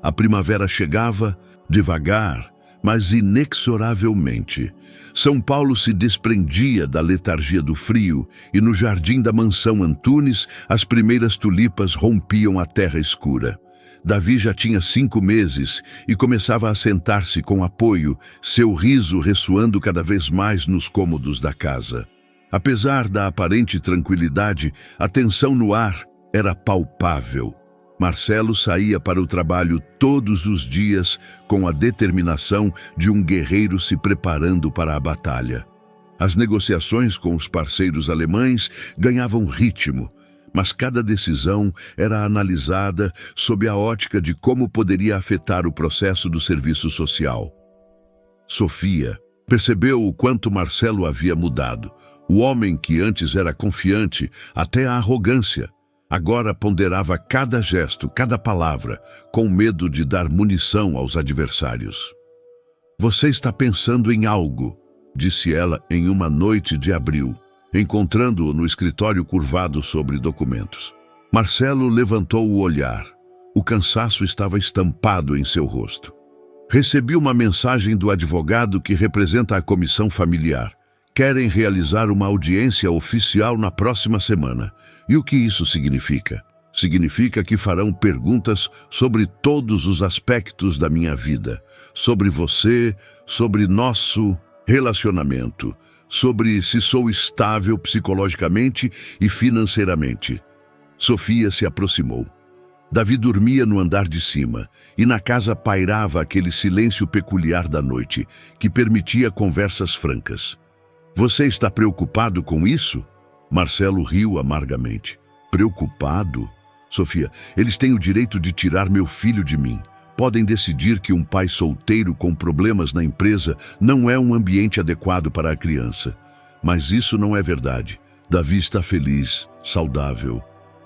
A: A primavera chegava, devagar, mas inexoravelmente. São Paulo se desprendia da letargia do frio e no jardim da mansão Antunes as primeiras tulipas rompiam a terra escura. Davi já tinha 5 meses e começava a sentar-se com apoio, seu riso ressoando cada vez mais nos cômodos da casa. Apesar da aparente tranquilidade, a tensão no ar era palpável. Marcelo saía para o trabalho todos os dias com a determinação de um guerreiro se preparando para a batalha. As negociações com os parceiros alemães ganhavam ritmo, mas cada decisão era analisada sob a ótica de como poderia afetar o processo do serviço social. Sofia percebeu o quanto Marcelo havia mudado. O homem que antes era confiante, até a arrogância, agora ponderava cada gesto, cada palavra, com medo de dar munição aos adversários. Você está pensando em algo, disse ela em uma noite de abril, encontrando-o no escritório curvado sobre documentos. Marcelo levantou o olhar. O cansaço estava estampado em seu rosto. Recebi uma mensagem do advogado que representa a comissão familiar. querem realizar uma audiência oficial na próxima semana. E o que isso significa? Significa que farão perguntas sobre todos os aspectos da minha vida, sobre você, sobre nosso relacionamento, sobre se sou estável psicologicamente e financeiramente. Sofia se aproximou. Davi dormia no andar de cima, e na casa pairava aquele silêncio peculiar da noite, que permitia conversas francas. Você está preocupado com isso? Marcelo riu amargamente. Preocupado? Sofia, eles têm o direito de tirar meu filho de mim. Podem decidir que um pai solteiro com problemas na empresa não é um ambiente adequado para a criança. Mas isso não é verdade. Davi está feliz, saudável.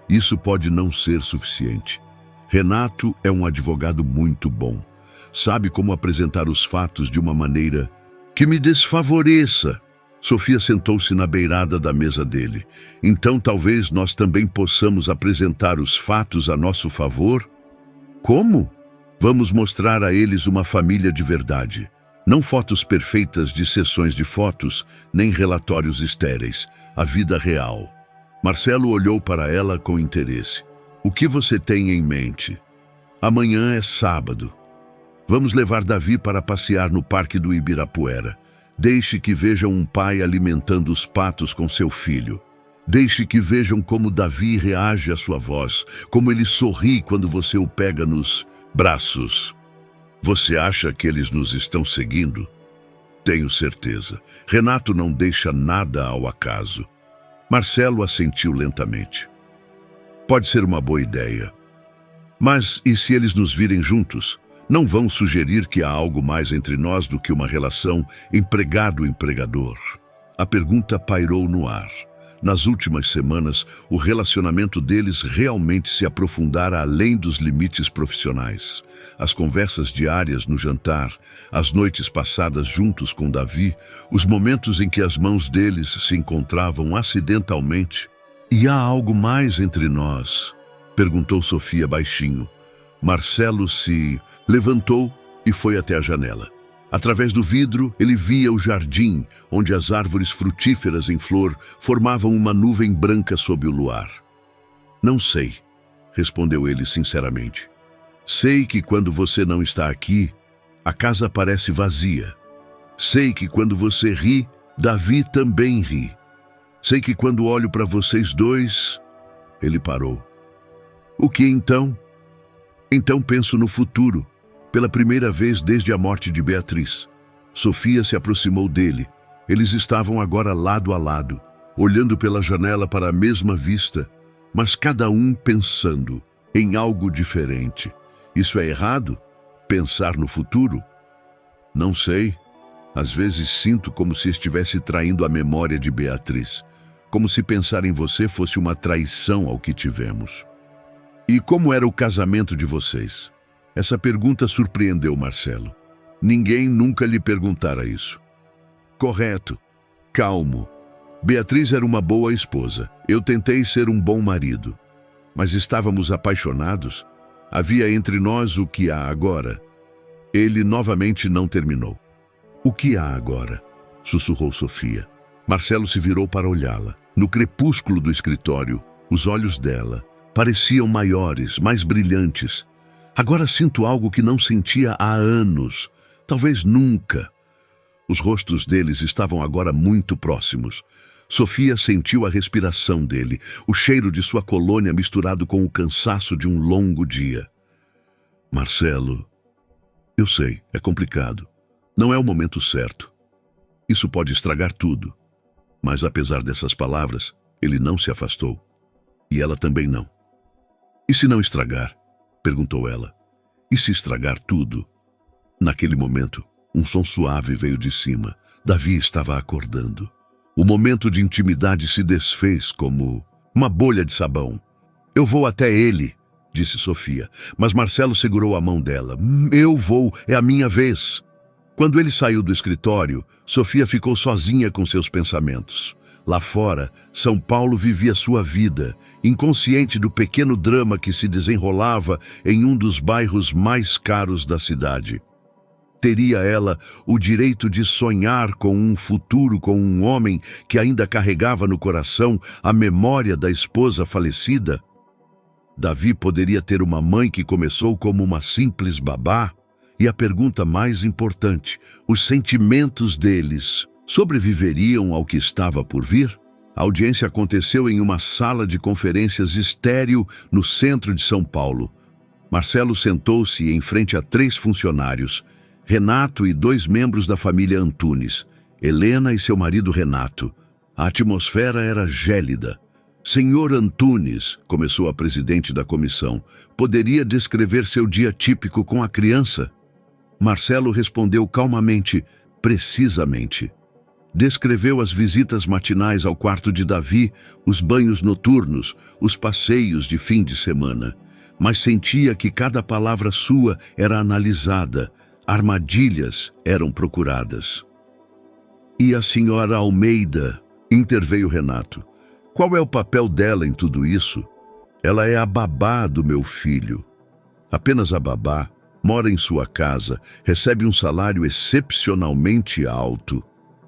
A: Isso pode não ser suficiente. Renato é um advogado muito bom. Sabe como apresentar os fatos de uma maneira que me desfavoreça. Sofia sentou-se na beirada da mesa dele. Então talvez nós também possamos apresentar os fatos a nosso favor? Como? Vamos mostrar a eles uma família de verdade. Não fotos perfeitas de sessões de fotos, nem relatórios estéreis. A vida real. Marcelo olhou para ela com interesse. O que você tem em mente? Amanhã é sábado. Vamos levar Davi para passear no Parque do Ibirapuera. Deixe que vejam um pai alimentando os patos com seu filho. Deixe que vejam como Davi reage à sua voz, como ele sorri quando você o pega nos braços. Você acha que eles nos estão seguindo? Tenho certeza. Renato não deixa nada ao acaso. Marcelo assentiu lentamente. Pode ser uma boa ideia. Mas e se eles nos virem juntos? Não vão sugerir que há algo mais entre nós do que uma relação empregado-empregador. A pergunta pairou no ar. Nas últimas semanas, o relacionamento deles realmente se aprofundara além dos limites profissionais. As conversas diárias no jantar, as noites passadas juntos com Davi, os momentos em que as mãos deles se encontravam acidentalmente. E há algo mais entre nós? Perguntou Sofia baixinho. Marcelo se levantou e foi até a janela. Através do vidro, ele via o jardim, onde as árvores frutíferas em flor formavam uma nuvem branca sob o luar. Não sei, respondeu ele sinceramente. Sei que quando você não está aqui, a casa parece vazia. Sei que quando você ri, Davi também ri. Sei que quando olho para vocês dois... Ele parou. O que então? Então penso no futuro, pela primeira vez desde a morte de Beatriz. Sofia se aproximou dele. Eles estavam agora lado a lado, olhando pela janela para a mesma vista, mas cada um pensando em algo diferente. Isso é errado? Pensar no futuro? Não sei. Às vezes sinto como se estivesse traindo a memória de Beatriz, como se pensar em você fosse uma traição ao que tivemos. E como era o casamento de vocês? Essa pergunta surpreendeu Marcelo. Ninguém nunca lhe perguntara isso. Correto. Calmo. Beatriz era uma boa esposa. Eu tentei ser um bom marido. Mas estávamos apaixonados. Havia entre nós o que há agora. Ele novamente não terminou. O que há agora? Sussurrou Sofia. Marcelo se virou para olhá-la. No crepúsculo do escritório, os olhos dela pareciam maiores, mais brilhantes. Agora sinto algo que não sentia há anos, talvez nunca. Os rostos deles estavam agora muito próximos. Sofia sentiu a respiração dele, o cheiro de sua colônia misturado com o cansaço de um longo dia. Marcelo, eu sei, é complicado. Não é o momento certo. Isso pode estragar tudo. Mas apesar dessas palavras, ele não se afastou. E ela também não. E se não estragar? Perguntou ela. E se estragar tudo? Naquele momento, um som suave veio de cima. Davi estava acordando. O momento de intimidade se desfez como uma bolha de sabão. Eu vou até ele, disse Sofia, mas Marcelo segurou a mão dela. Eu vou, é a minha vez. Quando ele saiu do escritório, Sofia ficou sozinha com seus pensamentos. Lá fora, São Paulo vivia sua vida, inconsciente do pequeno drama que se desenrolava em um dos bairros mais caros da cidade. Teria ela o direito de sonhar com um futuro com um homem que ainda carregava no coração a memória da esposa falecida? Davi poderia ter uma mãe que começou como uma simples babá? E a pergunta mais importante, os sentimentos deles sobreviveriam ao que estava por vir? A audiência aconteceu em uma sala de conferências estéril no centro de São Paulo. Marcelo sentou-se em frente a 3 funcionários, Renato e 2 membros da família Antunes, Helena e seu marido Renato. A atmosfera era gélida. Senhor Antunes, começou a presidente da comissão, poderia descrever seu dia típico com a criança? Marcelo respondeu calmamente, precisamente. Descreveu as visitas matinais ao quarto de Davi, os banhos noturnos, os passeios de fim de semana. Mas sentia que cada palavra sua era analisada, armadilhas eram procuradas. E a senhora Almeida, interveio Renato. Qual é o papel dela em tudo isso? Ela é a babá do meu filho. Apenas a babá, mora em sua casa, recebe um salário excepcionalmente alto.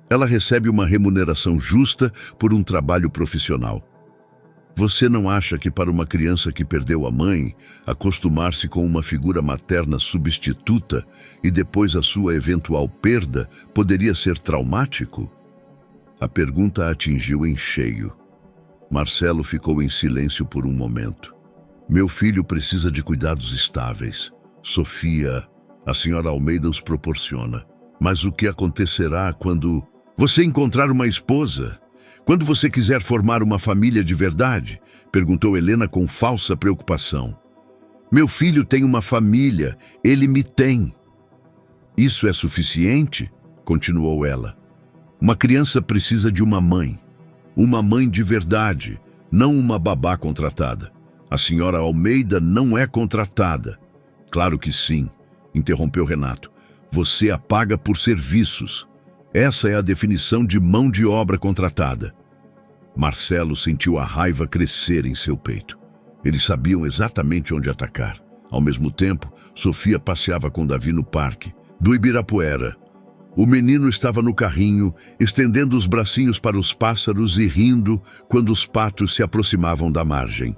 A: Ela recebe uma remuneração justa por um trabalho profissional. Você não acha que para uma criança que perdeu a mãe, acostumar-se com uma figura materna substituta e depois a sua eventual perda poderia ser traumático? A pergunta a atingiu em cheio. Marcelo ficou em silêncio por um momento. Meu filho precisa de cuidados estáveis. Sofia, a senhora Almeida os proporciona. Mas o que acontecerá quando você encontrar uma esposa? Quando você quiser formar uma família de verdade? Perguntou Helena com falsa preocupação. Meu filho tem uma família, ele me tem. Isso é suficiente? Continuou ela. Uma criança precisa de uma mãe de verdade, não uma babá contratada. A senhora Almeida não é contratada. Claro que sim, interrompeu Renato. Você a paga por serviços. Essa é a definição de mão de obra contratada. Marcelo sentiu a raiva crescer em seu peito. Eles sabiam exatamente onde atacar. Ao mesmo tempo, Sofia passeava com Davi no parque do Ibirapuera. O menino estava no carrinho, estendendo os bracinhos para os pássaros e rindo quando os patos se aproximavam da margem.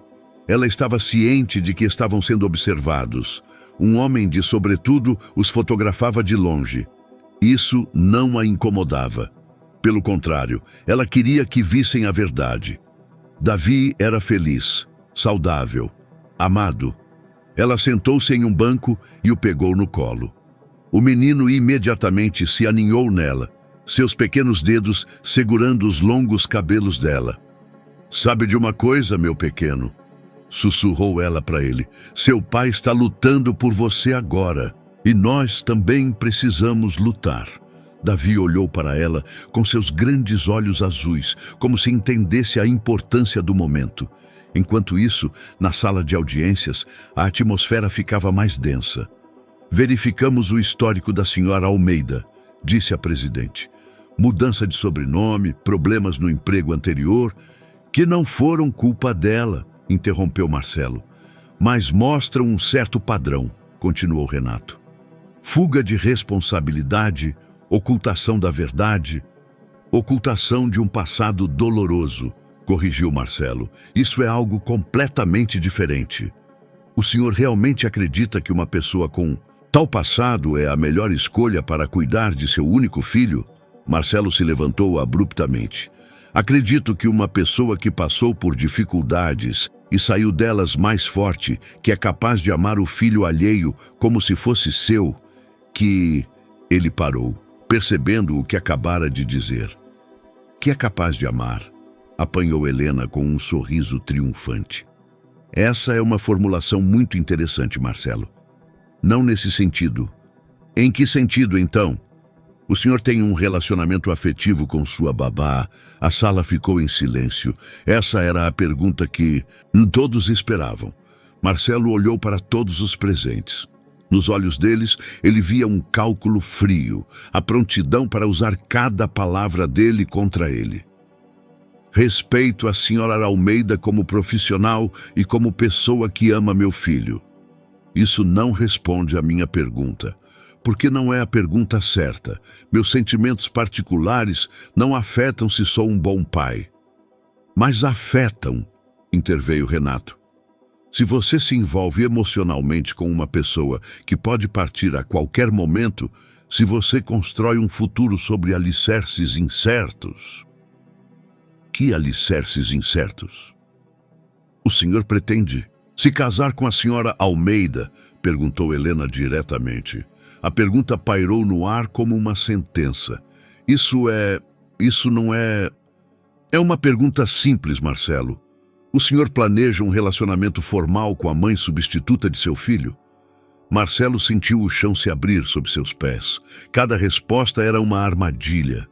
A: Ela estava ciente de que estavam sendo observados. Um homem de sobretudo os fotografava de longe. Isso não a incomodava. Pelo contrário, ela queria que vissem a verdade. Davi era feliz, saudável, amado. Ela sentou-se em um banco e o pegou no colo. O menino imediatamente se aninhou nela, seus pequenos dedos segurando os longos cabelos dela. Sabe de uma coisa, meu pequeno? Sussurrou ela para ele. Seu pai está lutando por você agora. E nós também precisamos lutar. Davi olhou para ela com seus grandes olhos azuis, como se entendesse a importância do momento. Enquanto isso, na sala de audiências, a atmosfera ficava mais densa. Verificamos o histórico da senhora Almeida, disse a presidente. Mudança de sobrenome, problemas no emprego anterior, que não foram culpa dela, interrompeu Marcelo. Mas mostram um certo padrão, continuou Renato. Fuga de responsabilidade, ocultação da verdade, ocultação de um passado doloroso, corrigiu Marcelo. Isso é algo completamente diferente. O senhor realmente acredita que uma pessoa com tal passado é a melhor escolha para cuidar de seu único filho? Marcelo se levantou abruptamente. Acredito que uma pessoa que passou por dificuldades e saiu delas mais forte, que é capaz de amar o filho alheio como se fosse seu, que... Ele parou, percebendo o que acabara de dizer. Que é capaz de amar? Apanhou Helena com um sorriso triunfante. Essa é uma formulação muito interessante, Marcelo. Não nesse sentido. Em que sentido, então? O senhor tem um relacionamento afetivo com sua babá. A sala ficou em silêncio. Essa era a pergunta que todos esperavam. Marcelo olhou para todos os presentes. Nos olhos deles, ele via um cálculo frio, a prontidão para usar cada palavra dele contra ele. Respeito a senhora Almeida como profissional e como pessoa que ama meu filho. Isso não responde à minha pergunta. Porque não é a pergunta certa. Meus sentimentos particulares não afetam se sou um bom pai. Mas afetam, interveio Renato. Se você se envolve emocionalmente com uma pessoa que pode partir a qualquer momento, se você constrói um futuro sobre alicerces incertos. Que alicerces incertos? O senhor pretende se casar com a senhora Almeida? Perguntou Helena diretamente. A pergunta pairou no ar como uma sentença. Isso não é... É uma pergunta simples, Marcelo. O senhor planeja um relacionamento formal com a mãe substituta de seu filho? Marcelo sentiu o chão se abrir sob seus pés. Cada resposta era uma armadilha.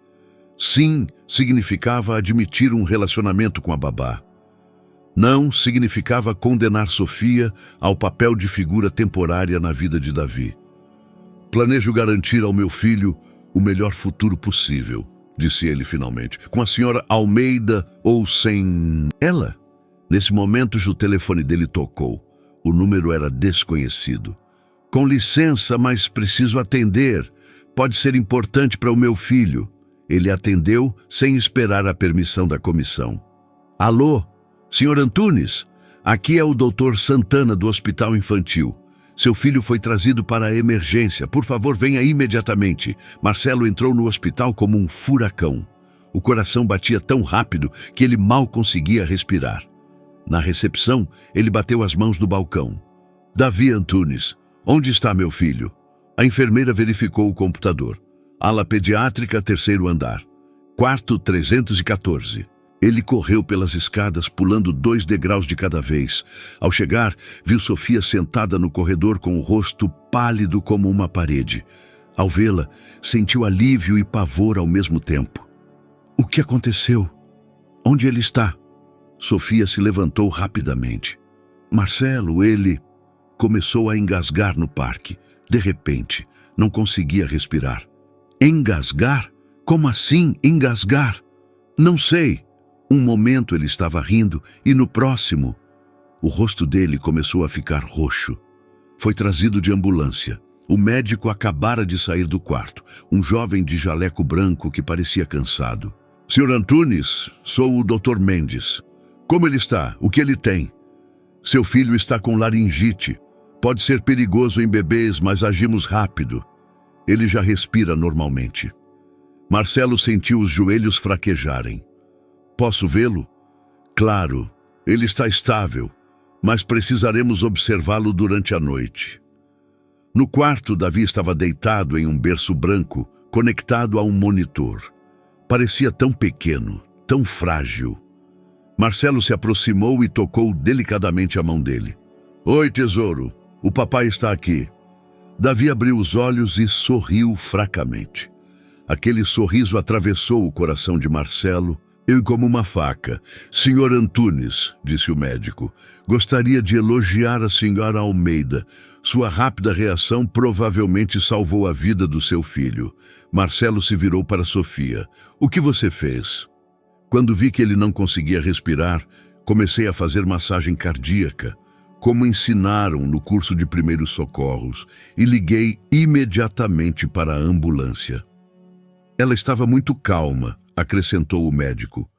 A: Sim significava admitir um relacionamento com a babá. Não significava condenar Sofia ao papel de figura temporária na vida de Davi. Planejo garantir ao meu filho o melhor futuro possível, disse ele finalmente. Com a senhora Almeida ou sem ela? Nesse momento, o telefone dele tocou. O número era desconhecido. Com licença, mas preciso atender. Pode ser importante para o meu filho. Ele atendeu sem esperar a permissão da comissão. Alô, senhor Antunes? Aqui é o Dr. Santana do Hospital Infantil. Seu filho foi trazido para a emergência. Por favor, venha imediatamente. Marcelo entrou no hospital como um furacão. O coração batia tão rápido que ele mal conseguia respirar. Na recepção, ele bateu as mãos no balcão. Davi Antunes, onde está meu filho? A enfermeira verificou o computador. Ala pediátrica, 3º andar. Quarto 314. Ele correu pelas escadas, pulando 2 degraus de cada vez. Ao chegar, viu Sofia sentada no corredor com o rosto pálido como uma parede. Ao vê-la, sentiu alívio e pavor ao mesmo tempo. O que aconteceu? Onde ele está? Sofia se levantou rapidamente. Marcelo, ele... Começou a engasgar no parque. De repente, não conseguia respirar. Engasgar? Como assim engasgar? Não sei. Um momento ele estava rindo e no próximo, o rosto dele começou a ficar roxo. Foi trazido de ambulância. O médico acabara de sair do quarto. Um jovem de jaleco branco que parecia cansado. Senhor Antunes, sou o Dr. Mendes. Como ele está? O que ele tem? Seu filho está com laringite. Pode ser perigoso em bebês, mas agimos rápido. Ele já respira normalmente. Marcelo sentiu os joelhos fraquejarem. Posso vê-lo? Claro, ele está estável, mas precisaremos observá-lo durante a noite. No quarto, Davi estava deitado em um berço branco, conectado a um monitor. Parecia tão pequeno, tão frágil. Marcelo se aproximou e tocou delicadamente a mão dele. Oi, tesouro, o papai está aqui. Davi abriu os olhos e sorriu fracamente. Aquele sorriso atravessou o coração de Marcelo e como uma faca. Senhor Antunes, disse o médico, gostaria de elogiar a senhora Almeida. Sua rápida reação provavelmente salvou a vida do seu filho. Marcelo se virou para Sofia. O que você fez? Quando vi que ele não conseguia respirar, comecei a fazer massagem cardíaca, como ensinaram no curso de primeiros socorros, e liguei imediatamente para a ambulância. Ela estava muito calma, acrescentou o médico.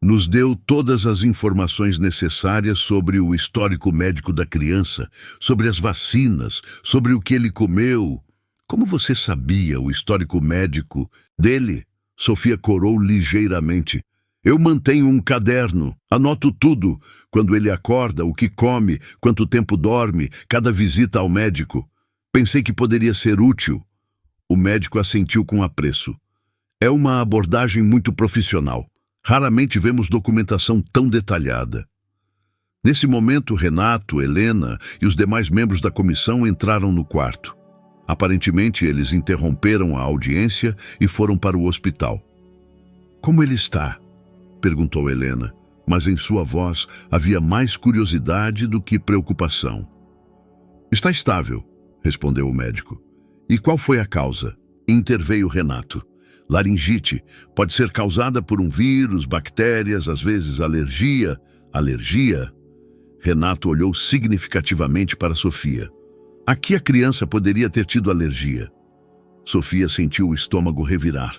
A: Nos deu todas as informações necessárias sobre o histórico médico da criança, sobre as vacinas, sobre o que ele comeu. Como você sabia o histórico médico dele? Sofia corou ligeiramente. Eu mantenho um caderno, anoto tudo, quando ele acorda, o que come, quanto tempo dorme, cada visita ao médico. Pensei que poderia ser útil. O médico assentiu com apreço. É uma abordagem muito profissional. Raramente vemos documentação tão detalhada. Nesse momento, Renato, Helena e os demais membros da comissão entraram no quarto. Aparentemente, eles interromperam a audiência e foram para o hospital. Como ele está? Perguntou Helena, mas em sua voz havia mais curiosidade do que preocupação. Está estável, respondeu o médico. E qual foi a causa? Interveio Renato. Laringite pode ser causada por um vírus, bactérias, às vezes alergia. Alergia? Renato olhou significativamente para Sofia. A que a criança poderia ter tido alergia? Sofia sentiu o estômago revirar.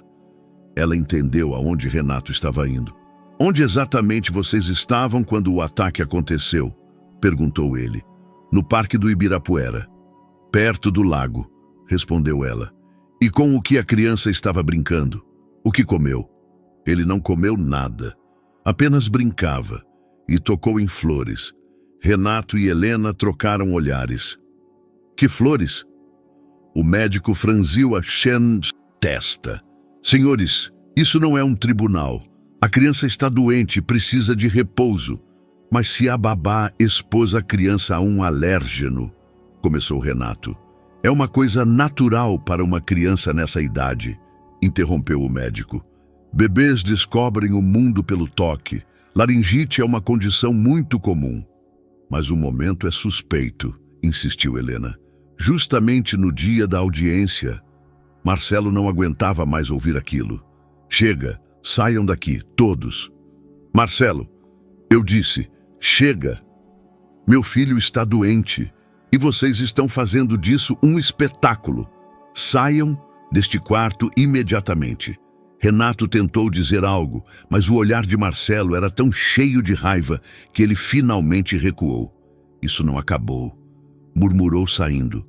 A: Ela entendeu aonde Renato estava indo. Onde exatamente vocês estavam quando o ataque aconteceu? Perguntou ele. No Parque do Ibirapuera. Perto do lago, respondeu ela. E com o que a criança estava brincando? O que comeu? Ele não comeu nada. Apenas brincava e tocou em flores. Renato e Helena trocaram olhares. Que flores? O médico franziu a testa. Senhores, isso não é um tribunal. A criança está doente e precisa de repouso. Mas se a babá expôs a criança a um alérgeno, começou Renato. É uma coisa natural para uma criança nessa idade, interrompeu o médico. Bebês descobrem o mundo pelo toque. Laringite é uma condição muito comum. Mas o momento é suspeito, insistiu Helena. Justamente no dia da audiência. Marcelo não aguentava mais ouvir aquilo. Chega, saiam daqui, todos. Marcelo, eu disse, chega. Meu filho está doente e vocês estão fazendo disso um espetáculo. Saiam deste quarto imediatamente. Renato tentou dizer algo, mas o olhar de Marcelo era tão cheio de raiva que ele finalmente recuou. Isso não acabou, murmurou saindo.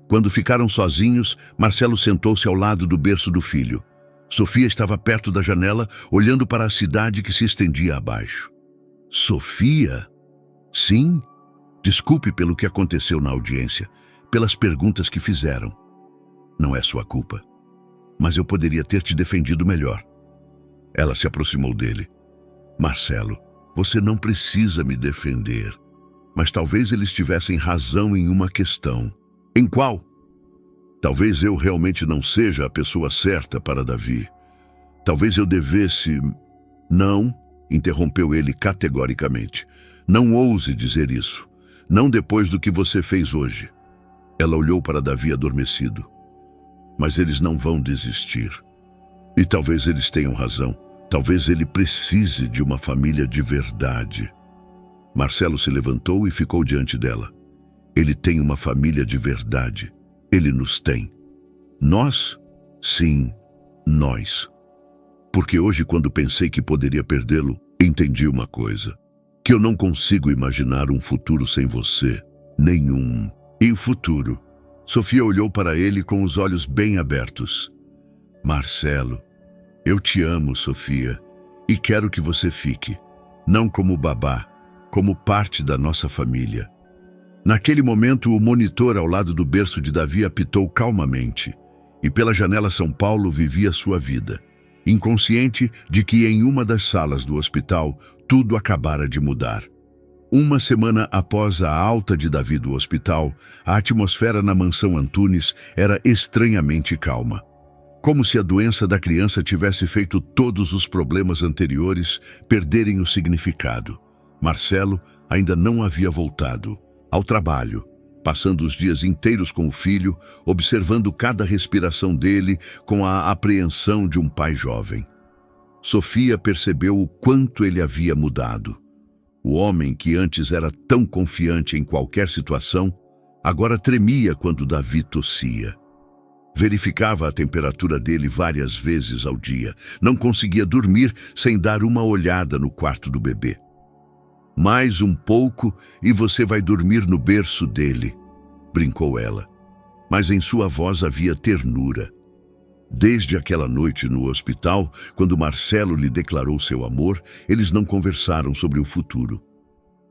A: Quando ficaram sozinhos, Marcelo sentou-se ao lado do berço do filho. Sofia estava perto da janela, olhando para a cidade que se estendia abaixo. Sofia? Sim. Desculpe pelo que aconteceu na audiência, pelas perguntas que fizeram. Não é sua culpa. Mas eu poderia ter te defendido melhor. Ela se aproximou dele. Marcelo, você não precisa me defender. Mas talvez eles tivessem razão em uma questão. Em qual? Talvez eu realmente não seja a pessoa certa para Davi. Talvez eu devesse... Não, interrompeu ele categoricamente. Não ouse dizer isso. Não depois do que você fez hoje. Ela olhou para Davi adormecido. Mas eles não vão desistir. E talvez eles tenham razão. Talvez ele precise de uma família de verdade. Marcelo se levantou e ficou diante dela. Ele tem uma família de verdade. Ele nos tem. Nós? Sim, nós. Porque hoje, quando pensei que poderia perdê-lo, entendi uma coisa. Que eu não consigo imaginar um futuro sem você. Nenhum. E o futuro? Sofia olhou para ele com os olhos bem abertos. Marcelo, eu te amo, Sofia, e quero que você fique, não como babá, como parte da nossa família. Naquele momento, o monitor ao lado do berço de Davi apitou calmamente, e pela janela São Paulo vivia sua vida, inconsciente de que em uma das salas do hospital tudo acabara de mudar. Uma semana após a alta de Davi do hospital, a atmosfera na mansão Antunes era estranhamente calma. Como se a doença da criança tivesse feito todos os problemas anteriores perderem o significado. Marcelo ainda não havia voltado ao trabalho, passando os dias inteiros com o filho, observando cada respiração dele com a apreensão de um pai jovem. Sofia percebeu o quanto ele havia mudado. O homem que antes era tão confiante em qualquer situação, agora tremia quando Davi tossia. Verificava a temperatura dele várias vezes ao dia. Não conseguia dormir sem dar uma olhada no quarto do bebê. Mais um pouco e você vai dormir no berço dele, brincou ela. Mas em sua voz havia ternura. Desde aquela noite no hospital, quando Marcelo lhe declarou seu amor, eles não conversaram sobre o futuro.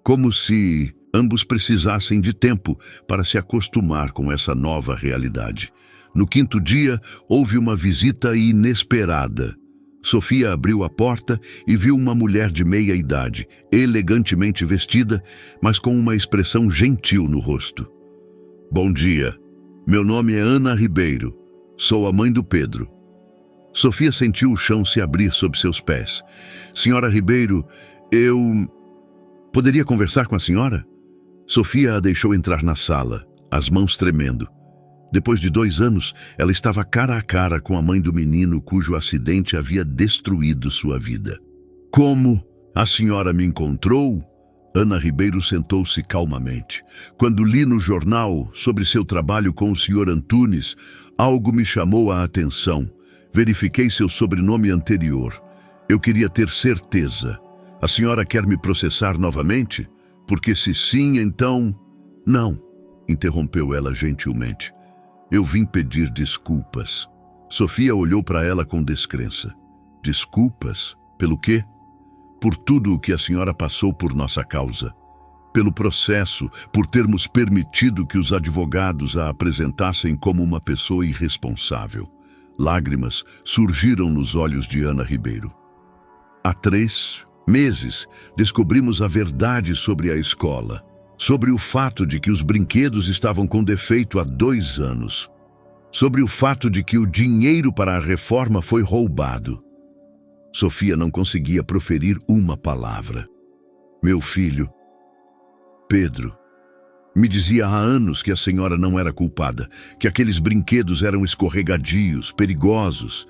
A: Como se ambos precisassem de tempo para se acostumar com essa nova realidade. No quinto dia, houve uma visita inesperada. Sofia abriu a porta e viu uma mulher de meia idade, elegantemente vestida, mas com uma expressão gentil no rosto. Bom dia. Meu nome é Ana Ribeiro. Sou a mãe do Pedro. Sofia sentiu o chão se abrir sob seus pés. Senhora Ribeiro, eu... Poderia conversar com a senhora? Sofia a deixou entrar na sala, as mãos tremendo. Depois de 2 anos, ela estava cara a cara com a mãe do menino cujo acidente havia destruído sua vida. Como a senhora me encontrou? Ana Ribeiro sentou-se calmamente. Quando li no jornal sobre seu trabalho com o Sr. Antunes, algo me chamou a atenção. Verifiquei seu sobrenome anterior. Eu queria ter certeza. A senhora quer me processar novamente? Porque se sim, então... Não, interrompeu ela gentilmente. Eu vim pedir desculpas. Sofia olhou para ela com descrença. Desculpas? Pelo quê? Por tudo o que a senhora passou por nossa causa. Pelo processo, por termos permitido que os advogados a apresentassem como uma pessoa irresponsável. Lágrimas surgiram nos olhos de Ana Ribeiro. Há 3 meses, descobrimos a verdade sobre a escola. Sobre o fato de que os brinquedos estavam com defeito há 2 anos. Sobre o fato de que o dinheiro para a reforma foi roubado. Sofia não conseguia proferir uma palavra. Meu filho, Pedro, me dizia há anos que a senhora não era culpada, que aqueles brinquedos eram escorregadios, perigosos,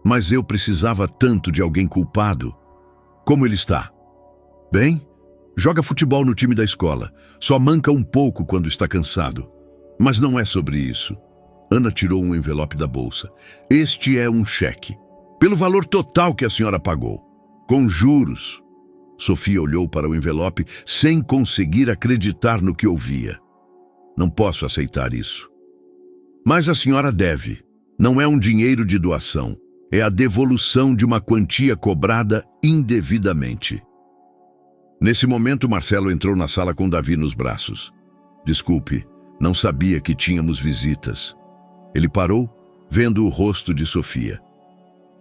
A: mas eu precisava tanto de alguém culpado. Como ele está? Bem? Joga futebol no time da escola, só manca um pouco quando está cansado. Mas não é sobre isso. Ana tirou um envelope da bolsa. Este é um cheque. Pelo valor total que a senhora pagou, com juros. Sofia olhou para o envelope sem conseguir acreditar no que ouvia. Não posso aceitar isso. Mas a senhora deve. Não é um dinheiro de doação. É a devolução de uma quantia cobrada indevidamente. Nesse momento, Marcelo entrou na sala com Davi nos braços. Desculpe, não sabia que tínhamos visitas. Ele parou, vendo o rosto de Sofia.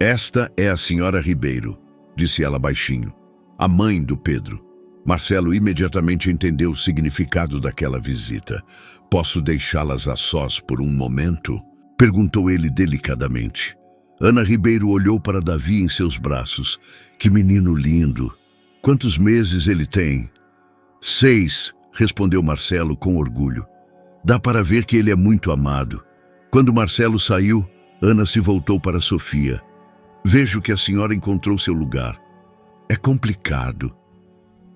A: Esta é a senhora Ribeiro, disse ela baixinho, a mãe do Pedro. Marcelo imediatamente entendeu o significado daquela visita. Posso deixá-las a sós por um momento? Perguntou ele delicadamente. Ana Ribeiro olhou para Davi em seus braços. Que menino lindo! Quantos meses ele tem? 6, respondeu Marcelo com orgulho. Dá para ver que ele é muito amado. Quando Marcelo saiu, Ana se voltou para Sofia. Vejo que a senhora encontrou seu lugar. É complicado.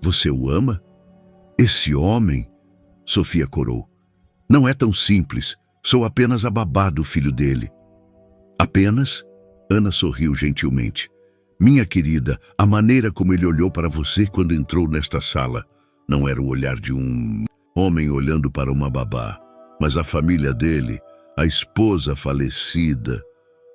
A: Você o ama? Esse homem? Sofia corou. Não é tão simples. Sou apenas a babá do filho dele. Apenas? Ana sorriu gentilmente. Minha querida, a maneira como ele olhou para você quando entrou nesta sala não era o olhar de um homem olhando para uma babá, mas a família dele, a esposa falecida.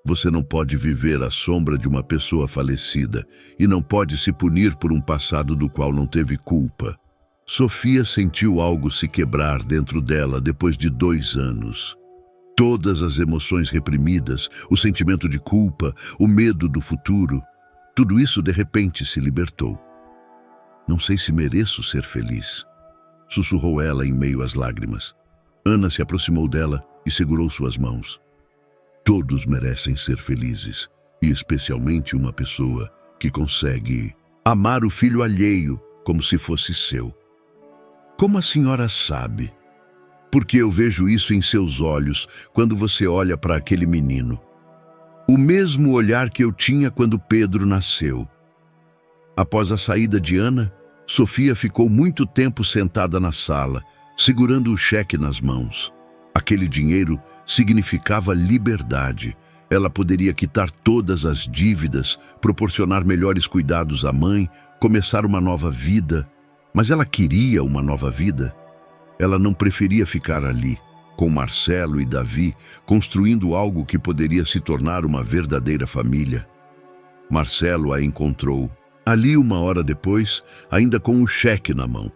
A: Você não pode viver à sombra de uma pessoa falecida e não pode se punir por um passado do qual não teve culpa. Sofia sentiu algo se quebrar dentro dela depois de 2 anos. Todas as emoções reprimidas, o sentimento de culpa, o medo do futuro, tudo isso de repente se libertou. Não sei se mereço ser feliz, sussurrou ela em meio às lágrimas. Ana se aproximou dela e segurou suas mãos. Todos merecem ser felizes, e especialmente uma pessoa que consegue amar o filho alheio como se fosse seu. Como a senhora sabe? Porque eu vejo isso em seus olhos quando você olha para aquele menino. O mesmo olhar que eu tinha quando Pedro nasceu. Após a saída de Ana, Sofia ficou muito tempo sentada na sala, segurando o cheque nas mãos. Aquele dinheiro significava liberdade. Ela poderia quitar todas as dívidas, proporcionar melhores cuidados à mãe, começar uma nova vida. Mas ela queria uma nova vida. Ela não preferia ficar ali, com Marcelo e Davi, construindo algo que poderia se tornar uma verdadeira família. Marcelo a encontrou, ali 1 hora depois, ainda com o cheque na mão.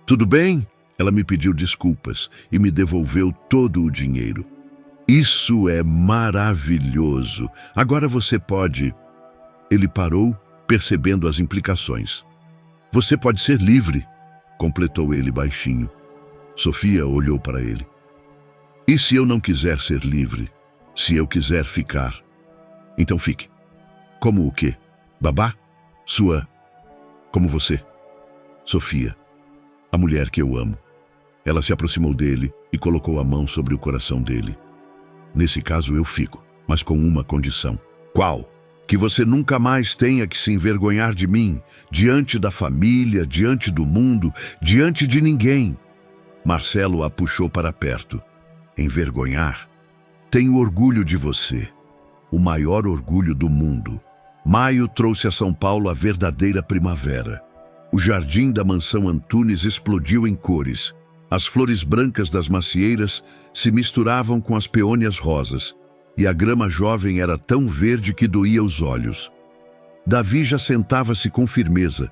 A: Tudo bem? Ela me pediu desculpas e me devolveu todo o dinheiro. Isso é maravilhoso. Agora você pode... Ele parou, percebendo as implicações. Você pode ser livre, completou ele baixinho. Sofia olhou para ele. E se eu não quiser ser livre? Se eu quiser ficar? Então fique. Como o quê? Babá? Sua... Como você? Sofia, a mulher que eu amo. Ela se aproximou dele e colocou a mão sobre o coração dele. Nesse caso eu fico, mas com uma condição. Qual? Que você nunca mais tenha que se envergonhar de mim, diante da família, diante do mundo, diante de ninguém. Marcelo a puxou para perto. Envergonhar? Tenho orgulho de você. O maior orgulho do mundo. Maio trouxe a São Paulo a verdadeira primavera. O jardim da mansão Antunes explodiu em cores. As flores brancas das macieiras se misturavam com as peônias rosas, e a grama jovem era tão verde que doía os olhos. Davi já sentava-se com firmeza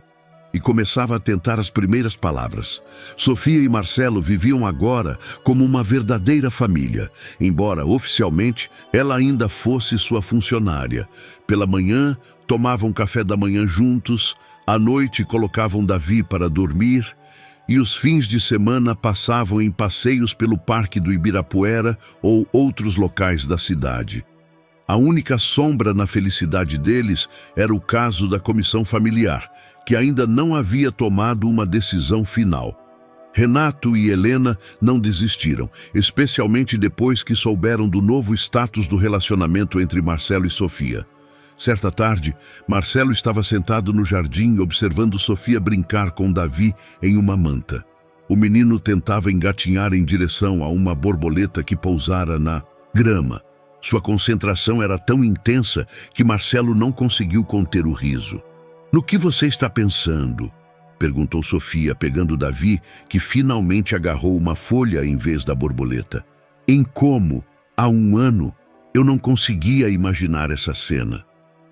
A: e começava a tentar as primeiras palavras. Sofia e Marcelo viviam agora como uma verdadeira família, embora oficialmente ela ainda fosse sua funcionária. Pela manhã, tomavam café da manhã juntos, à noite colocavam Davi para dormir, e os fins de semana passavam em passeios pelo Parque do Ibirapuera ou outros locais da cidade. A única sombra na felicidade deles era o caso da comissão familiar, que ainda não havia tomado uma decisão final. Renato e Helena não desistiram, especialmente depois que souberam do novo status do relacionamento entre Marcelo e Sofia. Certa tarde, Marcelo estava sentado no jardim observando Sofia brincar com Davi em uma manta. O menino tentava engatinhar em direção a uma borboleta que pousara na grama. Sua concentração era tão intensa que Marcelo não conseguiu conter o riso. "No que você está pensando?" perguntou Sofia, pegando Davi, que finalmente agarrou uma folha em vez da borboleta. "Em como, há um ano, eu não conseguia imaginar essa cena."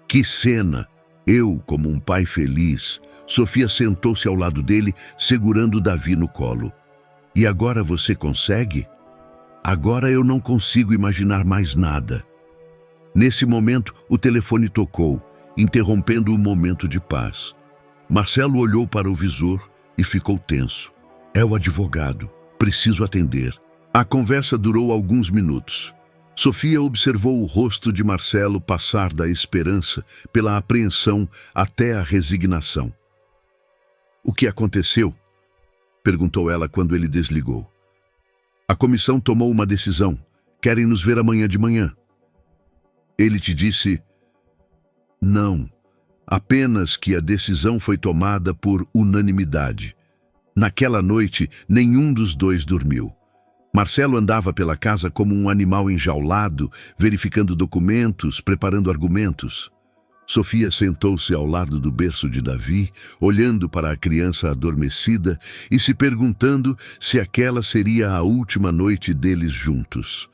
A: "Que cena!" Eu, como um pai feliz. Sofia sentou-se ao lado dele, segurando Davi no colo. "E agora você consegue?" "Agora eu não consigo imaginar mais nada." Nesse momento, o telefone tocou, interrompendo o momento de paz. Marcelo olhou para o visor e ficou tenso. "É o advogado. Preciso atender." A conversa durou alguns minutos. Sofia observou o rosto de Marcelo passar da esperança pela apreensão até a resignação. "O que aconteceu?" perguntou ela quando ele desligou. "A comissão tomou uma decisão. Querem nos ver amanhã de manhã." Ele te disse? "Não, apenas que a decisão foi tomada por unanimidade. Naquela noite, nenhum dos dois dormiu. Marcelo andava pela casa como um animal enjaulado, verificando documentos, preparando argumentos. Sofia sentou-se ao lado do berço de Davi, olhando para a criança adormecida e se perguntando se aquela seria a última noite deles juntos.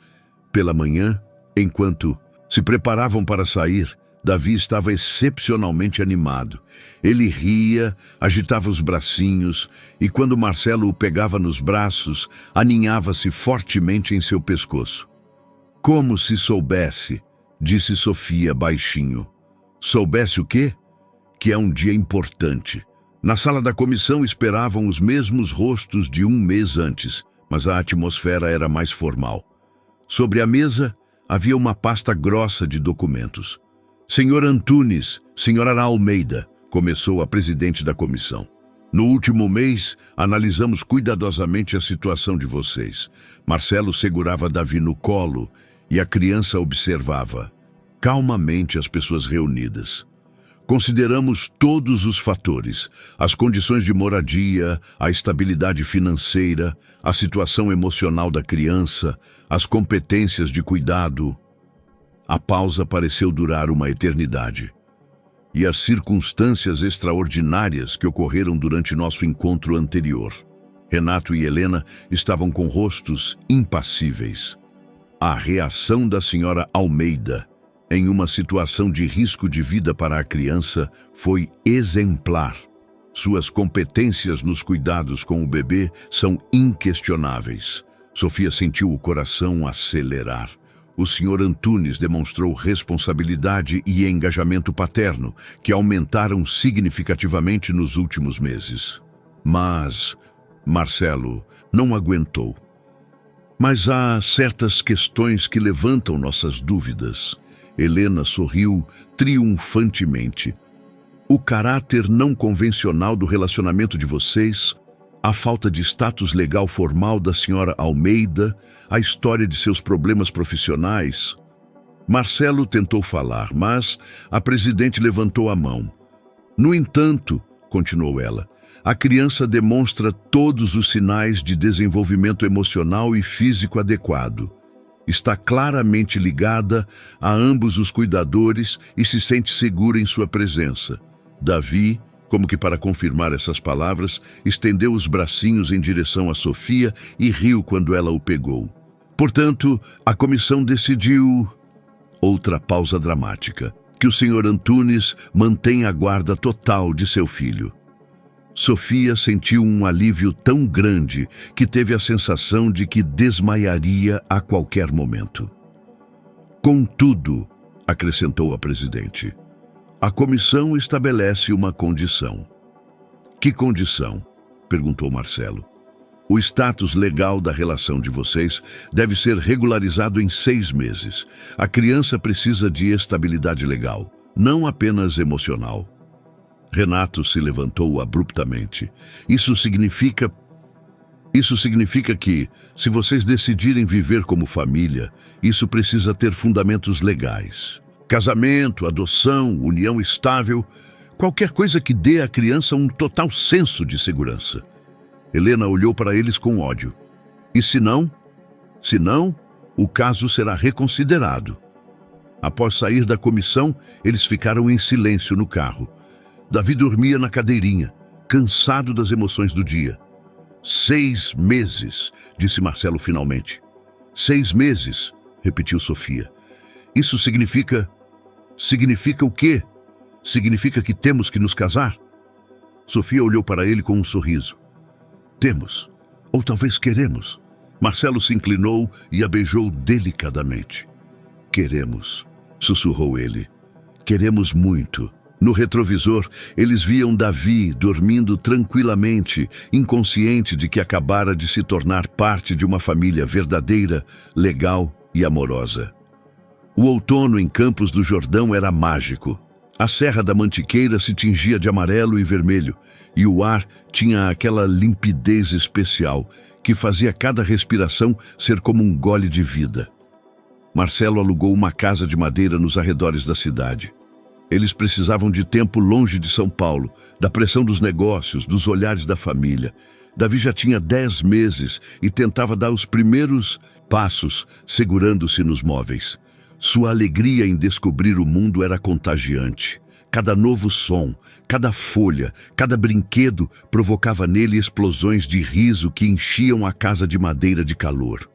A: Pela manhã, enquanto se preparavam para sair, Davi estava excepcionalmente animado. Ele ria, agitava os bracinhos e, quando Marcelo o pegava nos braços, aninhava-se fortemente em seu pescoço. "Como se soubesse", disse Sofia baixinho. "Soubesse o quê?" "Que é um dia importante." Na sala da comissão esperavam os mesmos rostos de um mês antes, mas a atmosfera era mais formal. Sobre a mesa havia uma pasta grossa de documentos. "Senhor Antunes, senhora Almeida", começou a presidente da comissão. "No último mês, analisamos cuidadosamente a situação de vocês." Marcelo segurava Davi no colo e a criança observava calmamente as pessoas reunidas. "Consideramos todos os fatores: as condições de moradia, a estabilidade financeira, a situação emocional da criança, as competências de cuidado." A pausa pareceu durar uma eternidade. "E as circunstâncias extraordinárias que ocorreram durante nosso encontro anterior." Renato e Helena estavam com rostos impassíveis. A reação da senhora Almeida, em uma situação de risco de vida para a criança, foi exemplar. Suas competências nos cuidados com o bebê são inquestionáveis. Sofia sentiu o coração acelerar. O Sr. Antunes demonstrou responsabilidade e engajamento paterno, que aumentaram significativamente nos últimos meses. Mas Marcelo não aguentou. "Mas há certas questões que levantam nossas dúvidas." Helena sorriu triunfantemente. "O caráter não convencional do relacionamento de vocês, a falta de status legal formal da senhora Almeida, a história de seus problemas profissionais." Marcelo tentou falar, mas a presidente levantou a mão. No entanto, continuou ela, a criança demonstra todos os sinais de desenvolvimento emocional e físico adequado. Está claramente ligada a ambos os cuidadores e se sente segura em sua presença. Davi, como que para confirmar essas palavras, estendeu os bracinhos em direção a Sofia e riu quando ela o pegou. Portanto, a comissão decidiu... Outra pausa dramática. Que o Sr. Antunes mantenha a guarda total de seu filho. Sofia sentiu um alívio tão grande que teve a sensação de que desmaiaria a qualquer momento. Contudo, acrescentou a presidente, a comissão estabelece uma condição. Que condição? Perguntou Marcelo. O status legal da relação de vocês deve ser regularizado em 6 meses. A criança precisa de estabilidade legal, não apenas emocional. Renato se levantou abruptamente. Isso significa que, se vocês decidirem viver como família, isso precisa ter fundamentos legais. Casamento, adoção, união estável, qualquer coisa que dê à criança um total senso de segurança. Helena olhou para eles com ódio. E se não, o caso será reconsiderado. Após sair da comissão, eles ficaram em silêncio no carro. Davi dormia na cadeirinha, cansado das emoções do dia. 6 meses, disse Marcelo finalmente. 6 meses, repetiu Sofia. Isso significa... Significa o quê? Significa que temos que nos casar? Sofia olhou para ele com um sorriso. Temos, ou talvez queremos. Marcelo se inclinou e a beijou delicadamente. Queremos, sussurrou ele. Queremos muito. No retrovisor, eles viam Davi dormindo tranquilamente, inconsciente de que acabara de se tornar parte de uma família verdadeira, legal e amorosa. O outono em Campos do Jordão era mágico. A Serra da Mantiqueira se tingia de amarelo e vermelho, e o ar tinha aquela limpidez especial que fazia cada respiração ser como um gole de vida. Marcelo alugou uma casa de madeira nos arredores da cidade. Eles precisavam de tempo longe de São Paulo, da pressão dos negócios, dos olhares da família. Davi já tinha 10 meses e tentava dar os primeiros passos, segurando-se nos móveis. Sua alegria em descobrir o mundo era contagiante. Cada novo som, cada folha, cada brinquedo provocava nele explosões de riso que enchiam a casa de madeira de calor.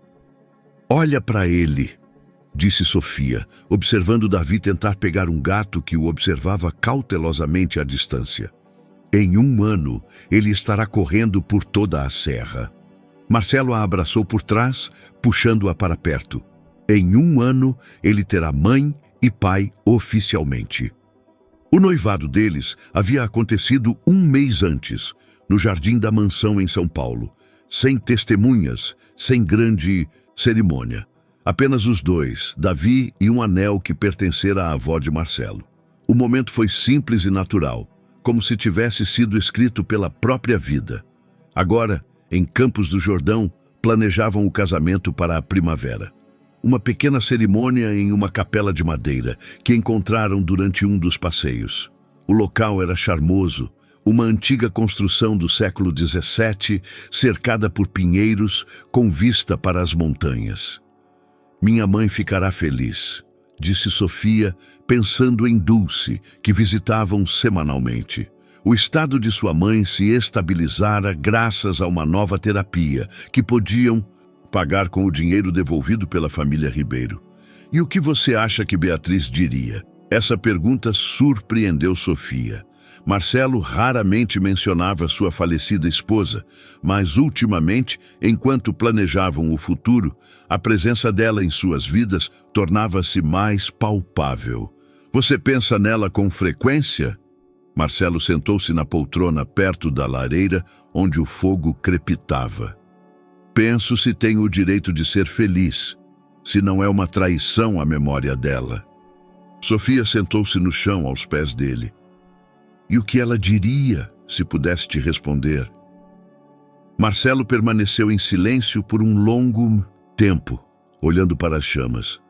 A: Olha para ele, disse Sofia, observando Davi tentar pegar um gato que o observava cautelosamente à distância. Em 1 ano, ele estará correndo por toda a serra. Marcelo a abraçou por trás, puxando-a para perto. Em 1 ano, ele terá mãe e pai oficialmente. O noivado deles havia acontecido 1 mês antes, no jardim da mansão em São Paulo, sem testemunhas, sem grande cerimônia. Apenas os dois, Davi e um anel que pertencera à avó de Marcelo. O momento foi simples e natural, como se tivesse sido escrito pela própria vida. Agora, em Campos do Jordão, planejavam o casamento para a primavera. Uma pequena cerimônia em uma capela de madeira que encontraram durante um dos passeios. O local era charmoso, uma antiga construção do século XVII, cercada por pinheiros, com vista para as montanhas. Minha mãe ficará feliz, disse Sofia, pensando em Dulce, que visitavam semanalmente. O estado de sua mãe se estabilizara graças a uma nova terapia, que podiam pagar com o dinheiro devolvido pela família Ribeiro. E o que você acha que Beatriz diria? Essa pergunta surpreendeu Sofia. Marcelo raramente mencionava sua falecida esposa, mas ultimamente, enquanto planejavam o futuro, a presença dela em suas vidas tornava-se mais palpável. Você pensa nela com frequência? Marcelo sentou-se na poltrona perto da lareira, onde o fogo crepitava. Penso se tenho o direito de ser feliz, se não é uma traição à memória dela. Sofia sentou-se no chão aos pés dele. E o que ela diria, se pudesse te responder? Marcelo permaneceu em silêncio por um longo tempo, olhando para as chamas.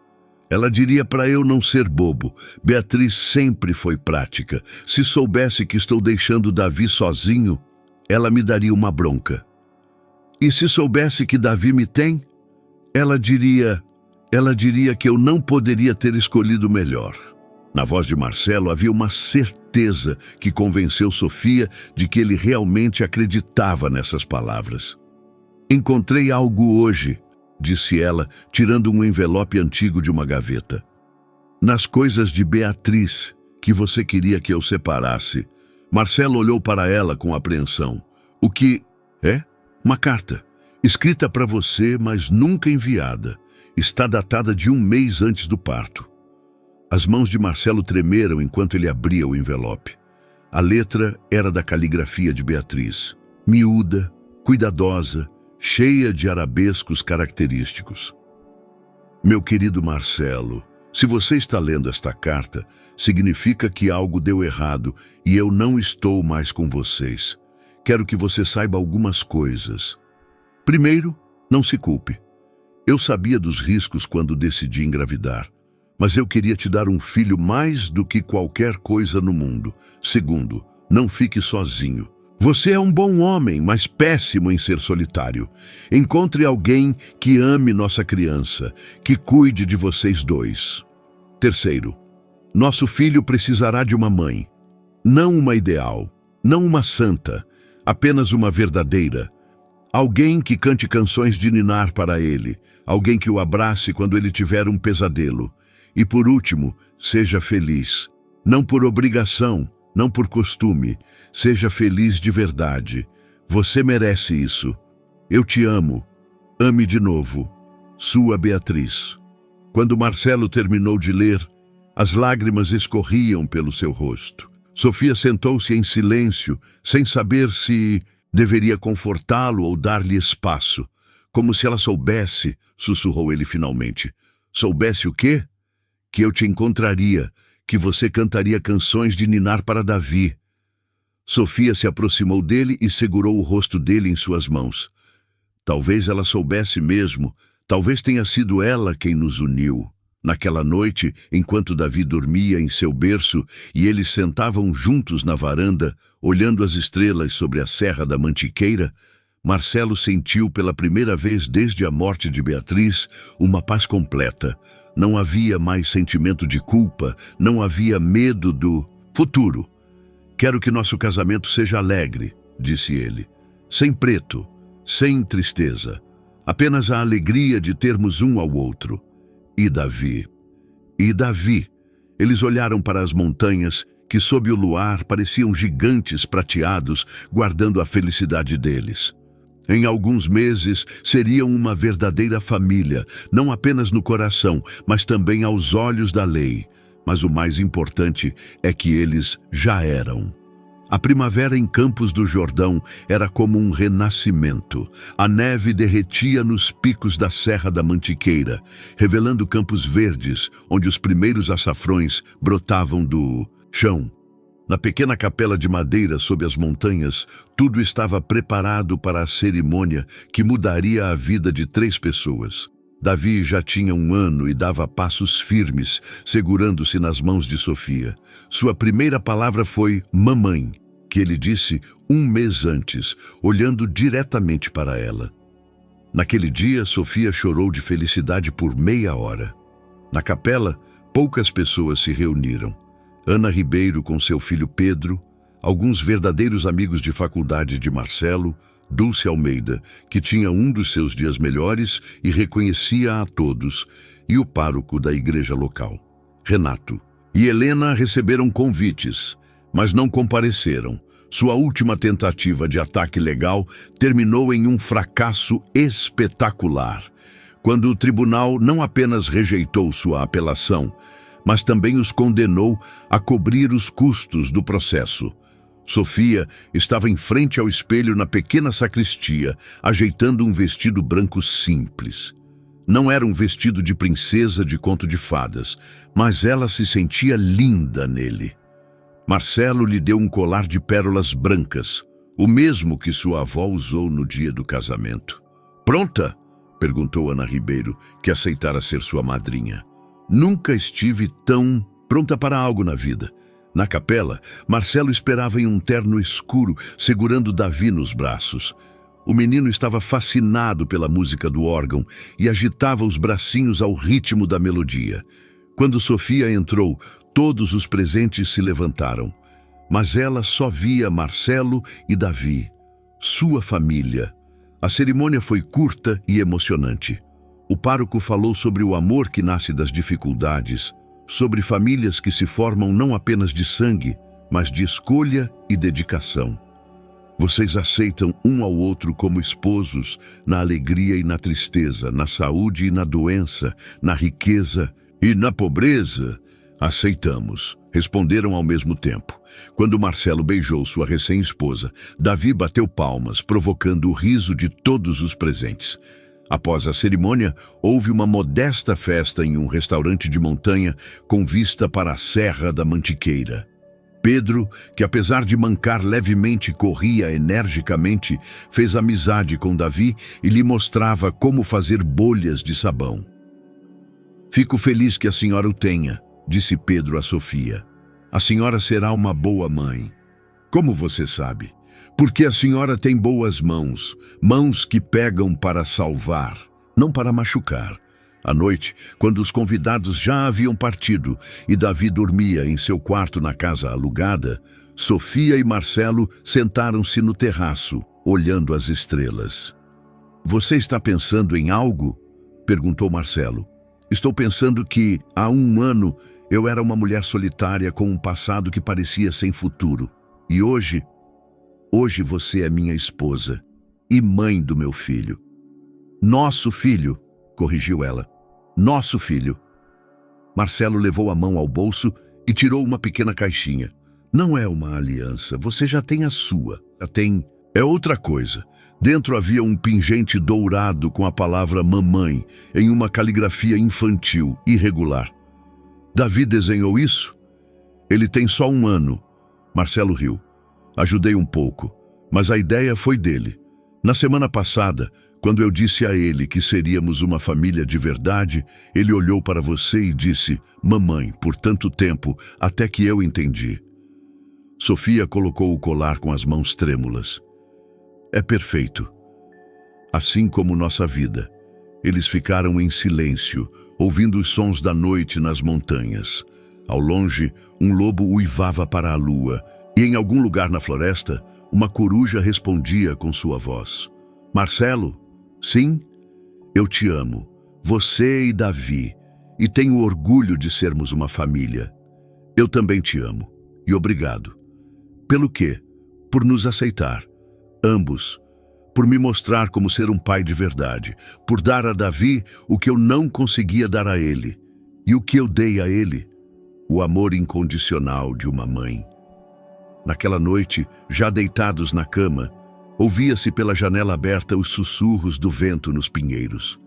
A: Ela diria para eu não ser bobo. Beatriz sempre foi prática. Se soubesse que estou deixando Davi sozinho, ela me daria uma bronca. E se soubesse que Davi me tem, ela diria que eu não poderia ter escolhido melhor. Na voz de Marcelo havia uma certeza que convenceu Sofia de que ele realmente acreditava nessas palavras. Encontrei algo hoje, disse ela, tirando um envelope antigo de uma gaveta. Nas coisas de Beatriz, que você queria que eu separasse. Marcelo olhou para ela com apreensão. O que é? Uma carta. Escrita para você, mas nunca enviada. Está datada de 1 mês antes do parto. As mãos de Marcelo tremeram enquanto ele abria o envelope. A letra era da caligrafia de Beatriz. Miúda, cuidadosa, cheia de arabescos característicos. Meu querido Marcelo, se você está lendo esta carta, significa que algo deu errado e eu não estou mais com vocês. Quero que você saiba algumas coisas. Primeiro, não se culpe. Eu sabia dos riscos quando decidi engravidar, mas eu queria te dar um filho mais do que qualquer coisa no mundo. Segundo, não fique sozinho. Você é um bom homem, mas péssimo em ser solitário. Encontre alguém que ame nossa criança, que cuide de vocês dois. Terceiro, nosso filho precisará de uma mãe. Não uma ideal, não uma santa, apenas uma verdadeira. Alguém que cante canções de ninar para ele, alguém que o abrace quando ele tiver um pesadelo. E por último, seja feliz. Não por obrigação, não por costume. Seja feliz de verdade. Você merece isso. Eu te amo. Ame de novo. Sua Beatriz. Quando Marcelo terminou de ler, as lágrimas escorriam pelo seu rosto. Sofia sentou-se em silêncio, sem saber se deveria confortá-lo ou dar-lhe espaço. Como se ela soubesse, sussurrou ele finalmente. Soubesse o quê? Que eu te encontraria, que você cantaria canções de ninar para Davi. Sofia se aproximou dele e segurou o rosto dele em suas mãos. Talvez ela soubesse mesmo, talvez tenha sido ela quem nos uniu. Naquela noite, enquanto Davi dormia em seu berço e eles sentavam juntos na varanda, olhando as estrelas sobre a Serra da Mantiqueira, Marcelo sentiu pela primeira vez desde a morte de Beatriz uma paz completa. Não havia mais sentimento de culpa, não havia medo do futuro. Quero que nosso casamento seja alegre, disse ele. Sem preto, sem tristeza. Apenas a alegria de termos um ao outro. E Davi? E Davi? Eles olharam para as montanhas que sob o luar pareciam gigantes prateados, guardando a felicidade deles. Em alguns meses, seriam uma verdadeira família, não apenas no coração, mas também aos olhos da lei. Mas o mais importante é que eles já eram. A primavera em Campos do Jordão era como um renascimento. A neve derretia nos picos da Serra da Mantiqueira, revelando campos verdes, onde os primeiros açafrões brotavam do chão. Na pequena capela de madeira sob as montanhas, tudo estava preparado para a cerimônia que mudaria a vida de 3 pessoas. Davi já tinha 1 ano e dava passos firmes, segurando-se nas mãos de Sofia. Sua primeira palavra foi mamãe, que ele disse 1 mês antes, olhando diretamente para ela. Naquele dia, Sofia chorou de felicidade por meia hora. Na capela, poucas pessoas se reuniram. Ana Ribeiro com seu filho Pedro, alguns verdadeiros amigos de faculdade de Marcelo, Dulce Almeida, que tinha um dos seus dias melhores e reconhecia a todos, e o pároco da igreja local, Renato. E Helena receberam convites, mas não compareceram. Sua última tentativa de ataque legal terminou em um fracasso espetacular, quando o tribunal não apenas rejeitou sua apelação, mas também os condenou a cobrir os custos do processo. Sofia estava em frente ao espelho na pequena sacristia, ajeitando um vestido branco simples. Não era um vestido de princesa de conto de fadas, mas ela se sentia linda nele. Marcelo lhe deu um colar de pérolas brancas, o mesmo que sua avó usou no dia do casamento. "Pronta?" perguntou Ana Ribeiro, que aceitara ser sua madrinha. Nunca estive tão pronta para algo na vida. Na capela, Marcelo esperava em um terno escuro, segurando Davi nos braços. O menino estava fascinado pela música do órgão e agitava os bracinhos ao ritmo da melodia. Quando Sofia entrou, todos os presentes se levantaram. Mas ela só via Marcelo e Davi, sua família. A cerimônia foi curta e emocionante. O pároco falou sobre o amor que nasce das dificuldades, sobre famílias que se formam não apenas de sangue, mas de escolha e dedicação. Vocês aceitam um ao outro como esposos, na alegria e na tristeza, na saúde e na doença, na riqueza e na pobreza? Aceitamos, responderam ao mesmo tempo. Quando Marcelo beijou sua recém-esposa, Davi bateu palmas, provocando o riso de todos os presentes. Após a cerimônia, houve uma modesta festa em um restaurante de montanha com vista para a Serra da Mantiqueira. Pedro, que apesar de mancar levemente corria energicamente, fez amizade com Davi e lhe mostrava como fazer bolhas de sabão. Fico feliz que a senhora o tenha, disse Pedro a Sofia. A senhora será uma boa mãe. Como você sabe? Porque a senhora tem boas mãos, mãos que pegam para salvar, não para machucar. À noite, quando os convidados já haviam partido e Davi dormia em seu quarto na casa alugada, Sofia e Marcelo sentaram-se no terraço, olhando as estrelas. Você está pensando em algo? Perguntou Marcelo. Estou pensando que, há 1 ano, eu era uma mulher solitária com um passado que parecia sem futuro. E hoje você é minha esposa e mãe do meu filho. Nosso filho, corrigiu ela. Nosso filho. Marcelo levou a mão ao bolso e tirou uma pequena caixinha. Não é uma aliança, você já tem a sua. É outra coisa. Dentro havia um pingente dourado com a palavra mamãe, em uma caligrafia infantil, irregular. Davi desenhou isso? Ele tem só 1 ano. Marcelo riu. Ajudei um pouco, mas a ideia foi dele. Na semana passada, quando eu disse a ele que seríamos uma família de verdade, ele olhou para você e disse, mamãe, por tanto tempo, até que eu entendi. Sofia colocou o colar com as mãos trêmulas. É perfeito. Assim como nossa vida. Eles ficaram em silêncio, ouvindo os sons da noite nas montanhas. Ao longe, um lobo uivava para a lua, e em algum lugar na floresta, uma coruja respondia com sua voz. Marcelo? Sim? Eu te amo, você e Davi, e tenho orgulho de sermos uma família. Eu também te amo, e obrigado. Pelo quê? Por nos aceitar, ambos, por me mostrar como ser um pai de verdade, por dar a Davi o que eu não conseguia dar a ele, e o que eu dei a ele, o amor incondicional de uma mãe. Naquela noite, já deitados na cama, ouvia-se pela janela aberta os sussurros do vento nos pinheiros.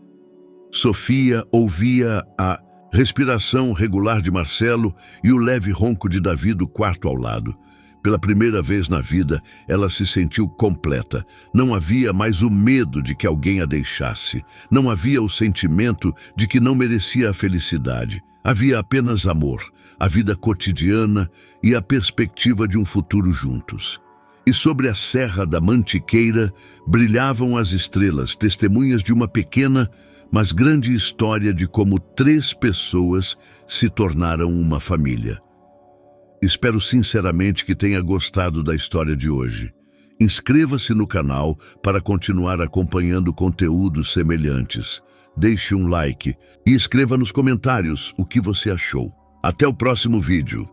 A: Sofia ouvia a respiração regular de Marcelo e o leve ronco de Davi do quarto ao lado. Pela primeira vez na vida, ela se sentiu completa. Não havia mais o medo de que alguém a deixasse. Não havia o sentimento de que não merecia a felicidade. Havia apenas amor, a vida cotidiana e a perspectiva de um futuro juntos. E sobre a Serra da Mantiqueira brilhavam as estrelas, testemunhas de uma pequena, mas grande história de como 3 pessoas se tornaram uma família. Espero sinceramente que tenha gostado da história de hoje. Inscreva-se no canal para continuar acompanhando conteúdos semelhantes. Deixe um like e escreva nos comentários o que você achou. Até o próximo vídeo.